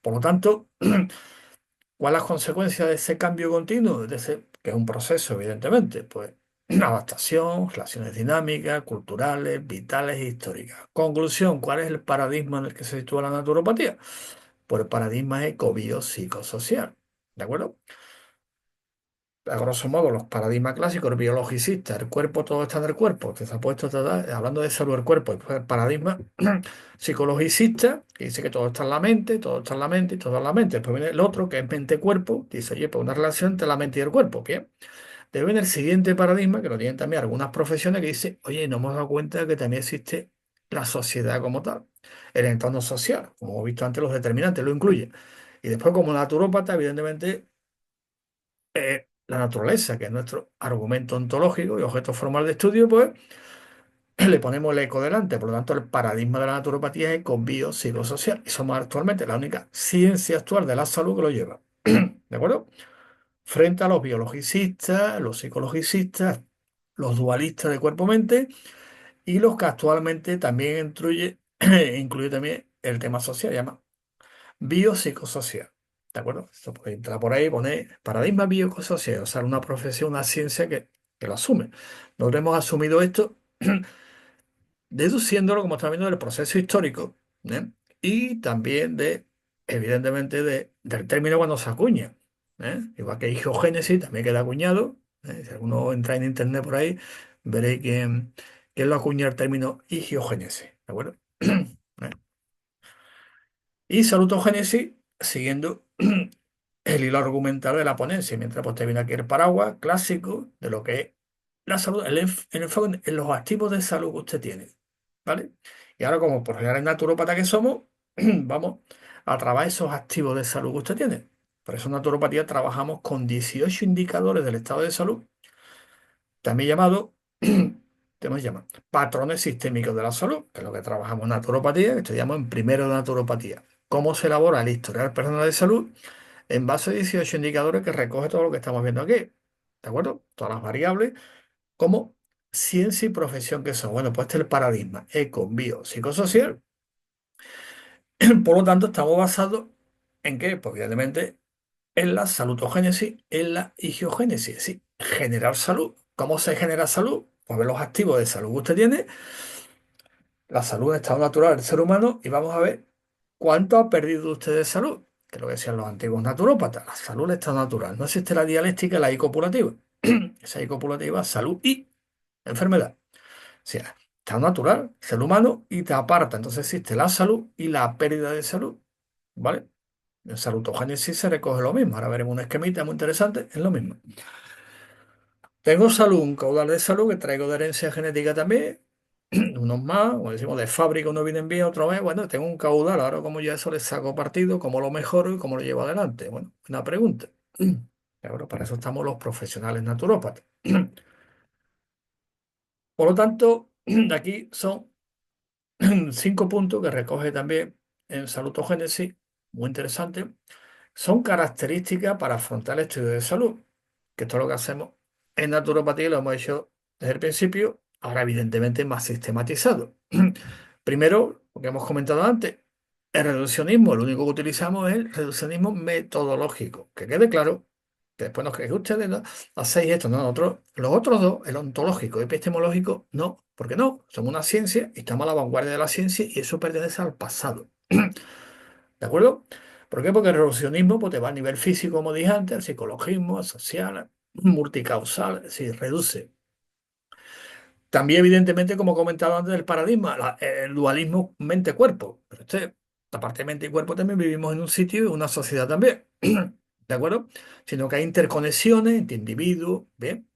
Por lo tanto, ¿cuál es la consecuencia de ese cambio continuo, de ese que es un proceso, evidentemente, pues adaptación, relaciones dinámicas, culturales, vitales e históricas. Conclusión, ¿cuál es el paradigma en el que se sitúa la naturopatía? Pues el paradigma ecobiopsicosocial, ¿de acuerdo? A grosso modo, los paradigmas clásicos, el biologicista, el cuerpo, todo está en el cuerpo, que se ha puesto hablando de salud del cuerpo, y pues el paradigma psicologicista, que dice que todo está en la mente, todo está en la mente y todo en la mente. Después viene el otro, que es mente-cuerpo, que dice, oye, pues una relación entre la mente y el cuerpo. Bien. Después viene el siguiente paradigma, que lo tienen también algunas profesiones, que dice, oye, no hemos dado cuenta de que también existe la sociedad como tal, el entorno social, como hemos visto antes, los determinantes, lo incluye. Y después, como naturópata, evidentemente la naturaleza, que es nuestro argumento ontológico y objeto formal de estudio, pues le ponemos el eco delante. Por lo tanto, el paradigma de la naturopatía es eco-bio-psicosocial. Y somos actualmente la única ciencia actual de la salud que lo lleva. ¿De acuerdo? Frente a los biologicistas, los psicologicistas, los dualistas de cuerpo-mente y los que actualmente también incluye también el tema social, llama biopsicosocial. ¿De acuerdo? Esto puede entrar por ahí, poner paradigma biopsicosocial, o sea, una profesión, una ciencia que lo asume. Nosotros hemos asumido esto deduciéndolo, como estamos viendo, del proceso histórico, ¿eh? Y también evidentemente, del término cuando se acuña, ¿eh? Igual que higiogénesis también queda acuñado, ¿eh? Si alguno entra en internet por ahí, veréis quién lo acuña el término higiogénesis, ¿de acuerdo? ¿Eh? Y salutogénesis, siguiendo el hilo argumental de la ponencia, mientras pues te viene aquí el paraguas clásico de lo que es la salud, el enfoque en los activos de salud que usted tiene, ¿vale? Y ahora, como por general naturópata que somos, vamos a trabajar esos activos de salud que usted tiene. Por eso en naturopatía trabajamos con 18 indicadores del estado de salud, también llamado, ¿cómo se llama? Patrones sistémicos de la salud, que es lo que trabajamos en naturopatía, que estudiamos en primero de naturopatía. Cómo se elabora el historial personal de salud en base a 18 indicadores que recoge todo lo que estamos viendo aquí. ¿De acuerdo? Todas las variables como ciencia y profesión que son. Bueno, pues este es el paradigma eco, bio, psicosocial. Por lo tanto, estamos basados en qué? Pues evidentemente en la salutogénesis, en la higiogénesis, es decir, generar salud. ¿Cómo se genera salud? Pues ver los activos de salud que usted tiene, la salud en estado natural del ser humano y vamos a ver cuánto ha perdido usted de salud, que es lo que decían los antiguos naturópatas, la salud en estado natural. No existe la dialéctica, la copulativa. Esa copulativa, salud y enfermedad. O sea, estado natural, ser humano y te aparta. Entonces existe la salud y la pérdida de salud. ¿Vale? En salutogénesis se recoge lo mismo. Ahora veremos un esquemita muy interesante, es lo mismo. Tengo salud, un caudal de salud que traigo de herencia genética también. Unos más, como decimos, de fábrica, unos vienen bien, otros vez. Bueno, tengo un caudal. Ahora, como yo eso le saco partido, cómo lo mejoro y cómo lo llevo adelante. Bueno, una pregunta. Ahora, para eso estamos los profesionales naturópatas. Por lo tanto, aquí son 5 puntos que recoge también en salutogénesis, muy interesante. Son características para afrontar el estudio de salud, que esto es lo que hacemos en naturopatía, lo hemos hecho desde el principio, ahora evidentemente más sistematizado. Primero, lo que hemos comentado antes, el reduccionismo, lo único que utilizamos es el reduccionismo metodológico, que quede claro, que después nos creen que ustedes no hacéis esto, no, nosotros, los otros dos, el ontológico y epistemológico, no, porque no, somos una ciencia y estamos a la vanguardia de la ciencia y eso pertenece al pasado. ¿De acuerdo? ¿Por qué? Porque el reduccionismo pues, te va a nivel físico, como dije antes, al psicológico, al social, multicausal, es decir, reduce. También, evidentemente, como he comentado antes, el paradigma, el dualismo mente-cuerpo. Pero aparte de mente y cuerpo, también vivimos en un sitio y en una sociedad también. ¿De acuerdo? Sino que hay interconexiones entre individuos, ¿bien?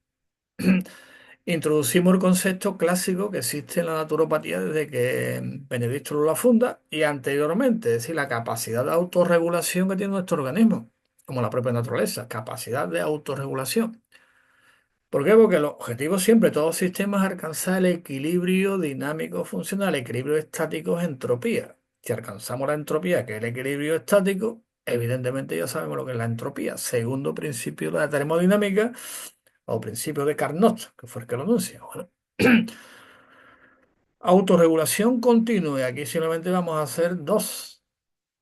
Introducimos el concepto clásico que existe en la naturopatía desde que Benedicto lo la funda y anteriormente, es decir, la capacidad de autorregulación que tiene nuestro organismo, como la propia naturaleza, capacidad de autorregulación. ¿Por qué? Porque el objetivo siempre de todo sistema es alcanzar el equilibrio dinámico funcional, equilibrio estático es entropía. Si alcanzamos la entropía, que es el equilibrio estático, evidentemente ya sabemos lo que es la entropía. Segundo principio de la termodinámica o principio de Carnot, que fue el que lo anuncia. Bueno, autorregulación continua. Y aquí simplemente vamos a hacer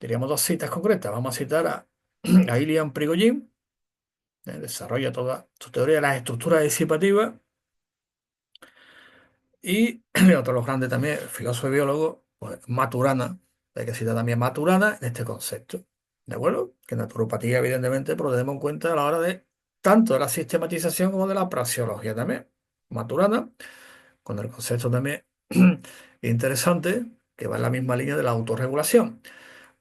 diríamos dos citas concretas. Vamos a citar a Ilian Prigogine, Desarrolla toda su teoría de las estructuras disipativas y otro de los grandes también, filósofo y biólogo, pues, Maturana, hay que citar también Maturana en este concepto. ¿De acuerdo? Que naturopatía, evidentemente, pero lo tenemos en cuenta a la hora de tanto de la sistematización como de la praxeología también. Maturana, con el concepto también interesante, que va en la misma línea de la autorregulación.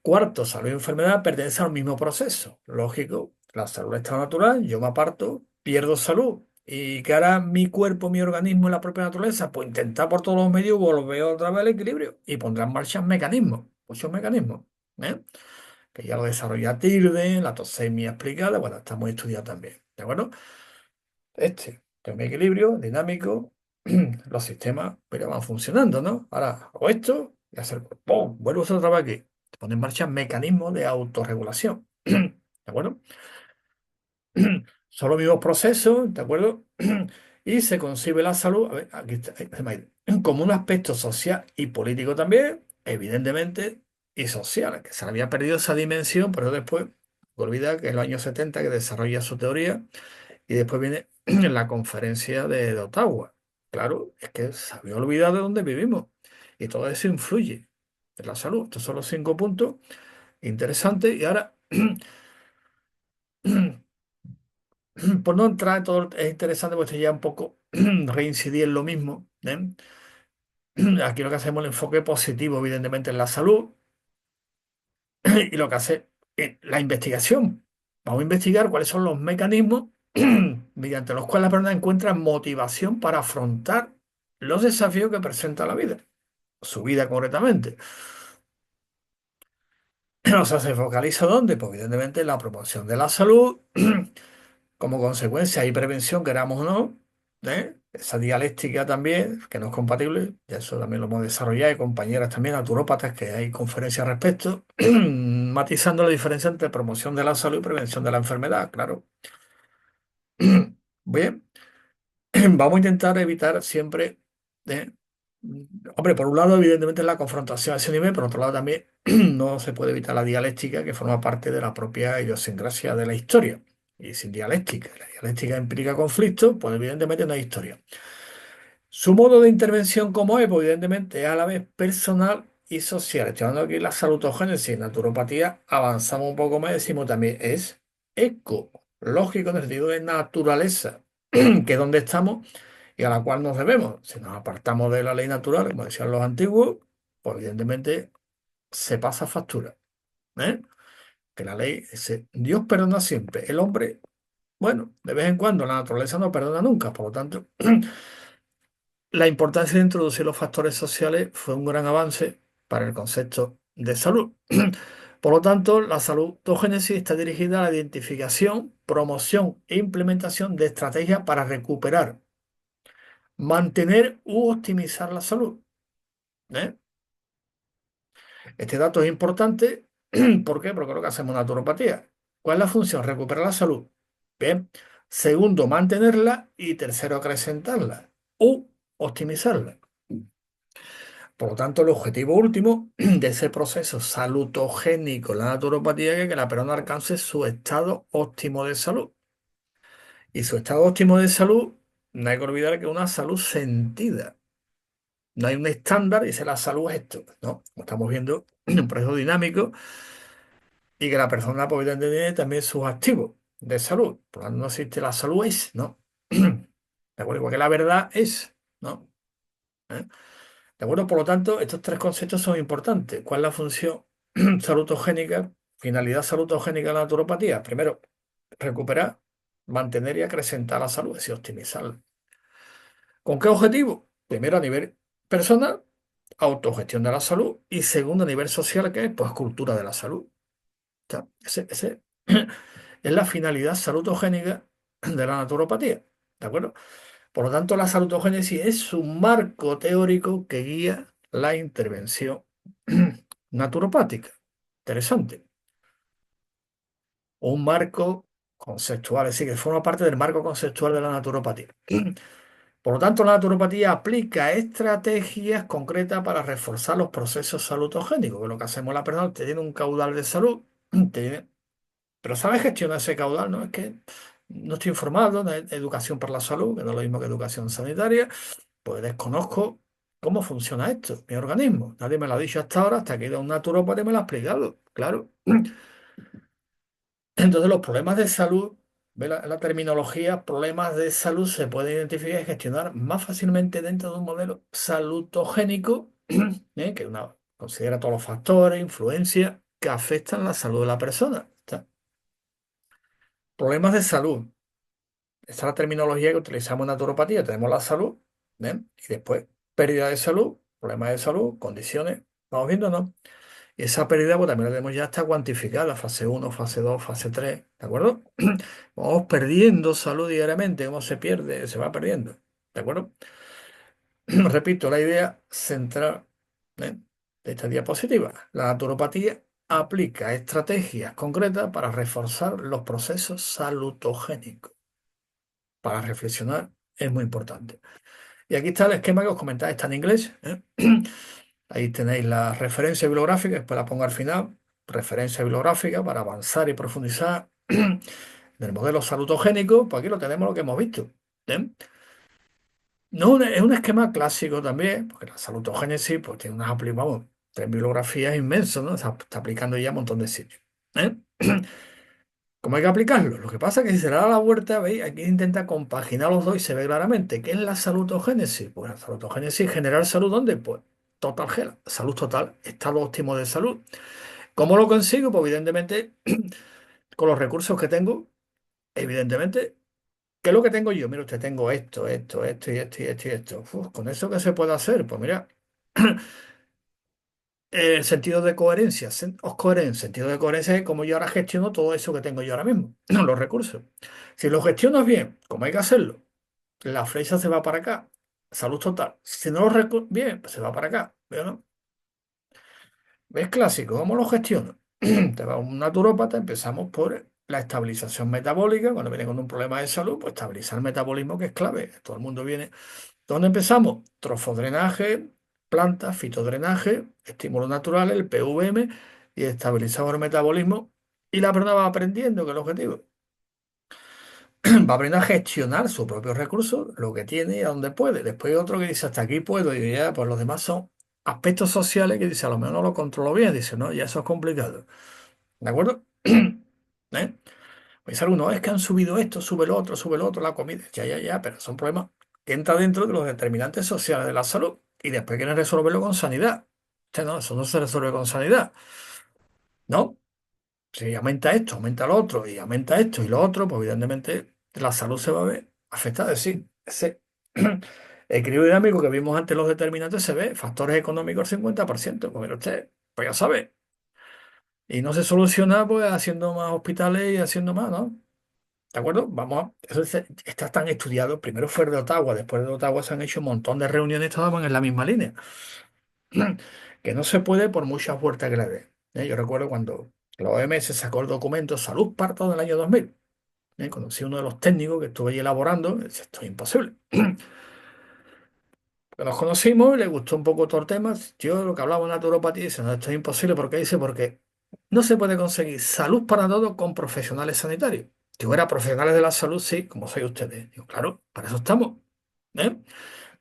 Cuarto, salud y enfermedad pertenecen al mismo proceso. Lógico, la salud es estado natural, yo me aparto, pierdo salud. ¿Y qué hará mi cuerpo, mi organismo y la propia naturaleza? Pues intentar por todos los medios volver otra vez al equilibrio y pondrá en marcha mecanismos, muchos mecanismos, ¿eh? Que ya lo desarrolla Tilden, la toxemia explicada, bueno, está muy estudiado también, ¿de acuerdo? Que es mi equilibrio dinámico, los sistemas pero van funcionando, ¿no? Ahora hago esto y hacer, ¡pum! Vuelvo a hacer otra vez aquí. Se pone en marcha mecanismos de autorregulación, ¿de acuerdo? Son los mismos procesos, ¿de acuerdo? Y se concibe la salud, a ver, aquí está, ahí se me ha ido, como un aspecto social y político también, evidentemente, y social, que se había perdido esa dimensión, pero después, olvida que en los años 70 que desarrolla su teoría y después viene la conferencia de Ottawa. Claro, es que se había olvidado de dónde vivimos y todo eso influye en la salud. Estos son los 5 puntos interesantes y ahora, por no entrar en todo, es interesante porque ya un poco reincidir en lo mismo, ¿eh? Aquí lo que hacemos es el enfoque positivo, evidentemente, en la salud y lo que hace la investigación. Vamos a investigar cuáles son los mecanismos mediante los cuales la persona encuentra motivación para afrontar los desafíos que presenta la vida, su vida concretamente. O sea, ¿se focaliza dónde? Pues evidentemente en la promoción de la salud, como consecuencia y prevención, queramos o no, ¿eh? Esa dialéctica también, que no es compatible, y eso también lo hemos desarrollado, y compañeras también naturópatas, que hay conferencias al respecto, matizando la diferencia entre promoción de la salud y prevención de la enfermedad, claro. Bien, vamos a intentar evitar siempre, ¿eh? Hombre, por un lado, evidentemente, la confrontación a ese nivel, por otro lado, también no se puede evitar la dialéctica, que forma parte de la propia idiosincrasia de la historia. Y sin dialéctica, la dialéctica implica conflicto, pues evidentemente no hay historia. Su modo de intervención como es, pues, evidentemente, es a la vez personal y social. Estoy hablando aquí de la salutogénesis, naturopatía, avanzamos un poco más, decimos también es ecológico en el sentido de naturaleza, que es donde estamos y a la cual nos debemos. Si nos apartamos de la ley natural, como decían los antiguos, pues evidentemente se pasa factura, ¿eh? Que la ley dice, Dios perdona siempre, el hombre, bueno, de vez en cuando, la naturaleza no perdona nunca, por lo tanto, la importancia de introducir los factores sociales fue un gran avance para el concepto de salud. Por lo tanto, la saludogénesis está dirigida a la identificación, promoción e implementación de estrategias para recuperar, mantener u optimizar la salud, ¿eh? Este dato es importante. ¿Por qué? Porque es lo que hacemos en naturopatía. ¿Cuál es la función? Recuperar la salud. Bien. Segundo, mantenerla. Y tercero, acrecentarla u optimizarla. Por lo tanto, el objetivo último de ese proceso salutogénico en la naturopatía es que la persona alcance su estado óptimo de salud. Y su estado óptimo de salud, no hay que olvidar que es una salud sentida. No hay un estándar y dice la salud es esto. No, como estamos viendo, un proceso dinámico y que la persona puede tener también sus activos de salud. Por lo tanto, no existe la salud es, ¿no? De acuerdo, igual que la verdad es, ¿no? ¿Eh? De acuerdo, por lo tanto, estos 3 conceptos son importantes. ¿Cuál es la función salutogénica, finalidad salutogénica de la naturopatía? Primero, recuperar, mantener y acrecentar la salud, es decir, optimizarla. ¿Con qué objetivo? Primero, a nivel personal, autogestión de la salud, y segundo, a nivel social, que es pues cultura de la salud. Sea, ese es la finalidad salutogénica de la naturopatía. ¿De acuerdo? Por lo tanto, la salutogénesis es un marco teórico que guía la intervención naturopática. Interesante. Un marco conceptual, es decir, que forma parte del marco conceptual de la naturopatía. Por lo tanto, la naturopatía aplica estrategias concretas para reforzar los procesos salutogénicos, que es lo que hacemos la persona, te tiene un caudal de salud, tiene. Pero ¿sabes gestionar ese caudal? ¿No? Es que no estoy informado de educación para la salud, que no es lo mismo que educación sanitaria, pues desconozco cómo funciona esto, mi organismo. Nadie me lo ha dicho hasta ahora, hasta que he ido a un naturópata y me lo ha explicado, claro. Entonces, los problemas de salud, ve la terminología, problemas de salud se pueden identificar y gestionar más fácilmente dentro de un modelo salutogénico, que considera todos los factores, influencias que afectan la salud de la persona. ¿Está? Problemas de salud. Esta es la terminología que utilizamos en naturopatía. Tenemos la salud, ¿ven? Y después pérdida de salud, problemas de salud, condiciones. Vamos viendo, ¿no? Y esa pérdida pues, también la tenemos ya hasta cuantificada, fase uno, fase 2, fase 3, ¿de acuerdo? Vamos perdiendo salud diariamente, cómo se pierde, se va perdiendo, ¿de acuerdo? Repito, la idea central, ¿eh? de esta diapositiva. La naturopatía aplica estrategias concretas para reforzar los procesos salutogénicos. Para reflexionar es muy importante. Y aquí está el esquema que os comentaba, está en inglés, ¿eh? Ahí tenéis la referencia bibliográfica, después la pongo al final, referencia bibliográfica para avanzar y profundizar en el modelo salutogénico, pues aquí lo tenemos lo que hemos visto. ¿Bien? No, es un esquema clásico también, porque la salutogénesis pues, tiene unas vamos, tres bibliografías inmensas, ¿no? Está aplicando ya a un montón de sitios. ¿Eh? ¿Cómo hay que aplicarlo? Lo que pasa es que si se le da la vuelta, ¿veis? Aquí intenta compaginar los dos y se ve claramente. ¿Qué es la salutogénesis? Pues la salutogénesis es generar salud, ¿dónde? Pues total, salud total, estado óptimo de salud. ¿Cómo lo consigo? Pues evidentemente con los recursos que tengo, evidentemente, ¿qué es lo que tengo yo? Mira, usted tengo esto y esto y esto y esto. Uf, ¿con eso qué se puede hacer? Pues mira, el sentido de coherencia, os coherencia, sentido de coherencia es como yo ahora gestiono todo eso que tengo yo ahora mismo, los recursos. Si lo gestionas bien, como hay que hacerlo, la flecha se va para acá, salud total. Si no lo bien, pues se va para acá. ¿Veo, no? ¿Ves clásico? ¿Cómo lo gestiono? Te va a un naturópata, empezamos por la estabilización metabólica. Cuando viene con un problema de salud, pues estabilizar el metabolismo, que es clave. Todo el mundo viene. ¿Dónde empezamos? Trofodrenaje, plantas, fitodrenaje, estímulos naturales, el PVM y estabilizador el metabolismo. Y la persona va aprendiendo, que es el objetivo. Va aprendiendo a gestionar sus propios recursos, lo que tiene y a dónde puede. Después hay otro que dice, hasta aquí puedo, y ya, pues los demás son aspectos sociales que dice, a lo mejor no lo controlo bien. Dice, no, ya eso es complicado. ¿De acuerdo? ¿Eh? Pues alguno, es que han subido esto, sube lo otro, la comida. Ya, pero son problemas que entran dentro de los determinantes sociales de la salud y después quieren resolverlo con sanidad. No, eso no se resuelve con sanidad. No, si aumenta esto, aumenta lo otro y aumenta esto y lo otro, pues evidentemente la salud se va a ver afectada. Es decir, ese equilibrio dinámico que vimos antes los determinantes se ve, factores económicos 50%. Pues mira usted, pues ya sabe. Y no se soluciona pues haciendo más hospitales y haciendo más, ¿no? ¿De acuerdo? Eso está tan estudiado. Primero fue el de Ottawa, después de Ottawa se han hecho un montón de reuniones, todas van en la misma línea. Que no se puede por muchas vueltas que le dé. Yo recuerdo cuando la OMS sacó el documento Salud Parto del año 2000. Conocí a uno de los técnicos que estuve ahí elaborando. Dice, esto es imposible. Nos conocimos, le gustó un poco todo el tema. Yo lo que hablaba de naturopatía, dice, no, esto es imposible. ¿Por qué? Dice, porque no se puede conseguir salud para todos con profesionales sanitarios. Digo, era profesionales de la salud, sí, como sois ustedes. Digo, claro, para eso estamos. ¿Eh?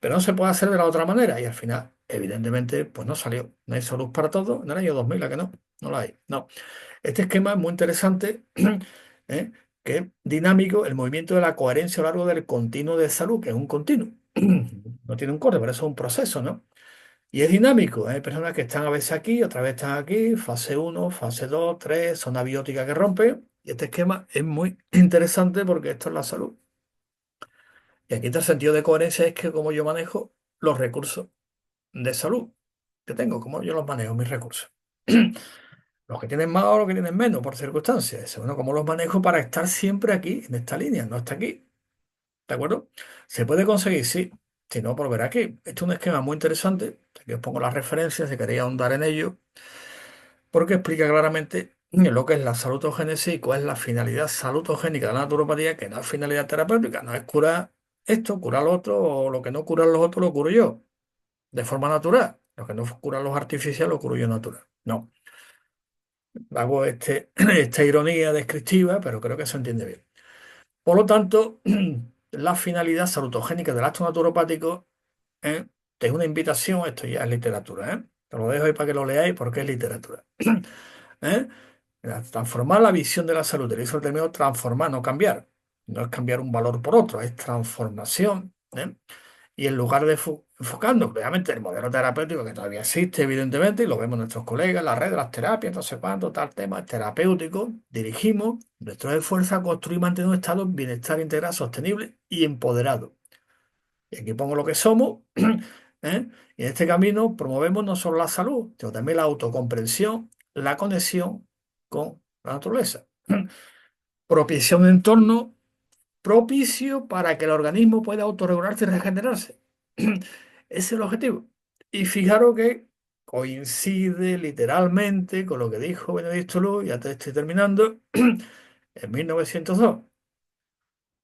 Pero no se puede hacer de la otra manera. Y al final, evidentemente, pues no salió. No hay salud para todos. En el año 2000, ¿a que no? No la hay. No. Este esquema es muy interesante, ¿eh? Que es dinámico, el movimiento de la coherencia a lo largo del continuo de salud, que es un continuo. No tiene un corte, pero eso es un proceso, ¿no? Y es dinámico. Hay personas que están a veces aquí, otra vez están aquí, fase uno, fase 2, 3, zona biótica que rompe. Y este esquema es muy interesante porque esto es la salud. Y aquí está el sentido de coherencia, es que como yo manejo los recursos de salud que tengo, como yo los manejo, mis recursos. Los que tienen más o los que tienen menos, por circunstancias. Eso, bueno, ¿cómo los manejo para estar siempre aquí, en esta línea? No está aquí. ¿De acuerdo? ¿Se puede conseguir? Sí. Si no, por ver aquí. Este es un esquema muy interesante. Aquí os pongo las referencias si queréis ahondar en ello, porque explica claramente lo que es la salutogénesis y cuál es la finalidad salutogénica de la naturopatía, que no es finalidad terapéutica, no es curar esto, curar lo otro, o lo que no curan los otros lo curo yo, de forma natural. Lo que no curan los artificiales lo curo yo natural. No. Hago esta ironía descriptiva, pero creo que se entiende bien. Por lo tanto, la finalidad salutogénica del acto naturopático, ¿eh? Es una invitación, esto ya es literatura, ¿eh? Te lo dejo ahí para que lo leáis porque es literatura. ¿Eh? Transformar la visión de la salud. Utilizo el término transformar, no cambiar. No es cambiar un valor por otro, es transformación. ¿Eh? Y en lugar de enfocando, obviamente, el modelo terapéutico que todavía existe, evidentemente, y lo vemos nuestros colegas, la red de las terapias, no sé cuánto, tal tema terapéutico, dirigimos nuestros esfuerzos a construir y mantener un estado de bienestar integral, sostenible y empoderado. Y aquí pongo lo que somos, ¿eh? Y en este camino promovemos no solo la salud, sino también la autocomprensión, la conexión con la naturaleza. Propiciar un entorno propicio para que el organismo pueda autorregularse y regenerarse. Ese es el objetivo. Y fijaros que coincide literalmente con lo que dijo Benedicto Luz, ya te estoy terminando, en 1902.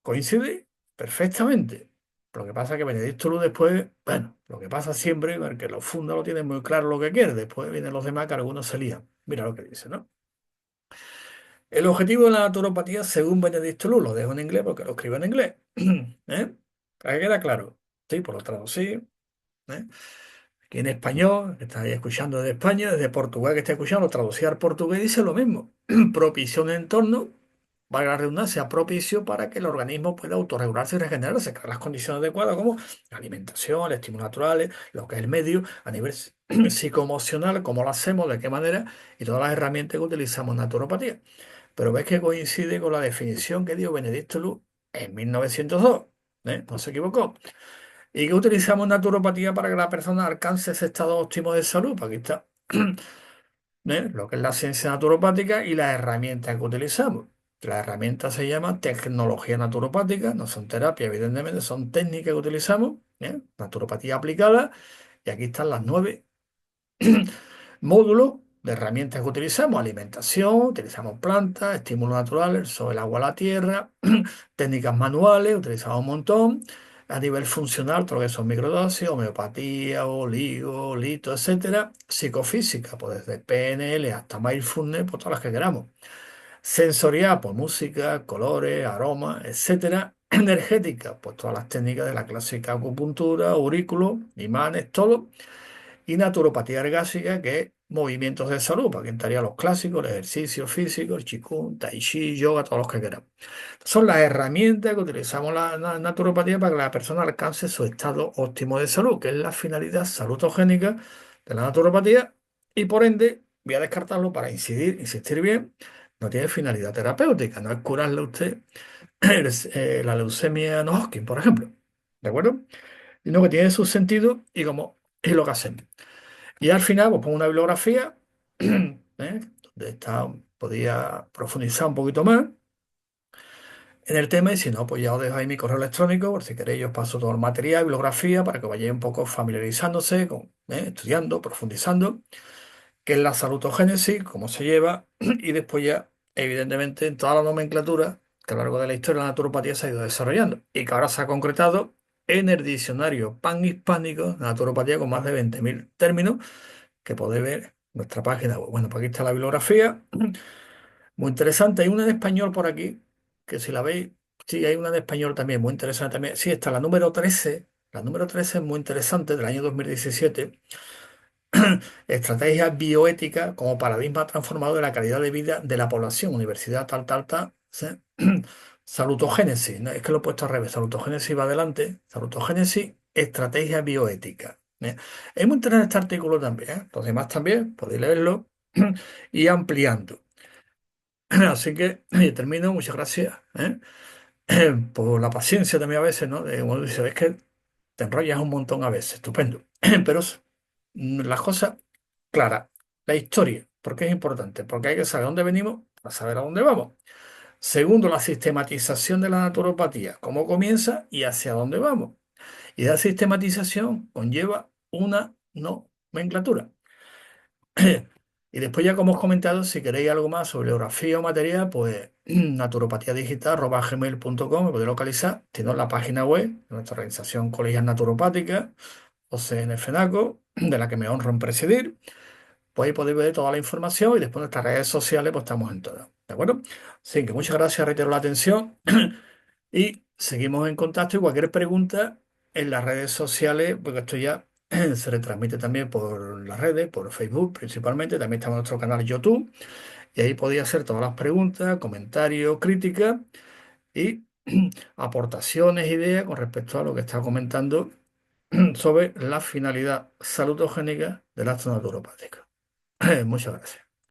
Coincide perfectamente. Lo que pasa es que Benedicto Luz después, bueno, lo que pasa siempre, porque los funda lo tienen muy claro lo que quiere, después vienen los demás que algunos se lían. Mira lo que dice, ¿no? El objetivo de la naturopatía, según Benedicto Luz, lo dejo en inglés porque lo escribo en inglés, ¿eh? Para que quede claro. Sí, por lo traducir, ¿eh? Aquí en español, que estáis escuchando desde España, desde Portugal que está escuchando, traducir al portugués dice lo mismo. Propicia un entorno, valga la redundancia, propicio para que el organismo pueda autorregularse y regenerarse, crear las condiciones adecuadas como la alimentación, los estímulos naturales, lo que es el medio, a nivel psicoemocional, cómo lo hacemos, de qué manera, y todas las herramientas que utilizamos en naturopatía. Pero ves que coincide con la definición que dio Benedicto Luz en 1902, ¿eh? No se equivocó. ¿Y que utilizamos naturopatía para que la persona alcance ese estado óptimo de salud? Pues aquí está, lo que es la ciencia naturopática y las herramientas que utilizamos. Las herramientas se llaman tecnología naturopática, no son terapias, evidentemente, son técnicas que utilizamos, naturopatía aplicada, y aquí están las 9 módulos de herramientas que utilizamos: alimentación, utilizamos plantas, estímulos naturales, el sol, el agua, la tierra, técnicas manuales, utilizamos un montón. A nivel funcional, todo lo que son microdosis, homeopatía, oligo, lito, etcétera. Psicofísica, pues desde PNL hasta mindfulness, pues todas las que queramos. Sensorial, pues música, colores, aromas, etcétera. Energética, pues todas las técnicas de la clásica acupuntura, aurículos, imanes, todo. Y naturopatía ergásica, que es movimientos de salud, para quien estaría los clásicos, el ejercicio físico, el qigong, tai chi, yoga, todos los que queramos. Son las herramientas que utilizamos la naturopatía para que la persona alcance su estado óptimo de salud, que es la finalidad salutogénica de la naturopatía, y por ende voy a descartarlo para insistir bien, no tiene finalidad terapéutica, no es curarle a usted la leucemia no Hodgkin, por ejemplo, ¿de acuerdo? Sino que tiene su sentido y como es lo que hacemos. Y al final, pues pongo una bibliografía, donde podía profundizar un poquito más en el tema, y si no, pues ya os dejo ahí mi correo electrónico, por si queréis os paso todo el material, bibliografía, para que vayáis un poco familiarizándose, estudiando, profundizando, qué es la salutogénesis, cómo se lleva, y después ya, evidentemente, en toda la nomenclatura que a lo largo de la historia de la naturopatía se ha ido desarrollando, y que ahora se ha concretado en el diccionario panhispánico de naturopatía, con más de 20.000 términos, que podéis ver en nuestra página web. Bueno, pues aquí está la bibliografía. Muy interesante. Hay una en español por aquí, que si la veis, sí, hay una en español también, muy interesante también. Sí, está la número 13. La número 13 es muy interesante, del año 2017. Estrategias bioéticas como paradigma transformador de la calidad de vida de la población. Universidad tal, tal, tal. ¿Sí? Salutogénesis, ¿no? Es que lo he puesto al revés. Salutogénesis va adelante. Salutogénesis, estrategia bioética. ¿Eh? Es muy interesante este artículo también. Los demás también, podéis leerlo y ampliando. Así que termino. Muchas gracias, por la paciencia también a veces, ¿no? Como dice, es que te enrollas un montón a veces, estupendo. Pero las cosas claras, la historia, ¿por qué es importante? Porque hay que saber dónde venimos para saber a dónde vamos. Segundo, la sistematización de la naturopatía, cómo comienza y hacia dónde vamos. Y la sistematización conlleva una nomenclatura. Y después ya como os he comentado, si queréis algo más sobre bibliografía o material, pues naturopatiadigital@gmail.com me podéis localizar. Si no, en la página web de nuestra organización colegial naturopática, OCN-FENACO, de la que me honro en presidir. Pues ahí podéis ver toda la información, y después en nuestras redes sociales pues estamos en todas. ¿De acuerdo? Así que muchas gracias, reitero la atención. Y seguimos en contacto y cualquier pregunta en las redes sociales, porque esto ya se retransmite también por las redes, por Facebook principalmente, también está en nuestro canal YouTube, y ahí podía hacer todas las preguntas, comentarios, críticas y aportaciones, ideas con respecto a lo que estaba comentando sobre la finalidad salutogénica del acto naturopático. Muchas gracias.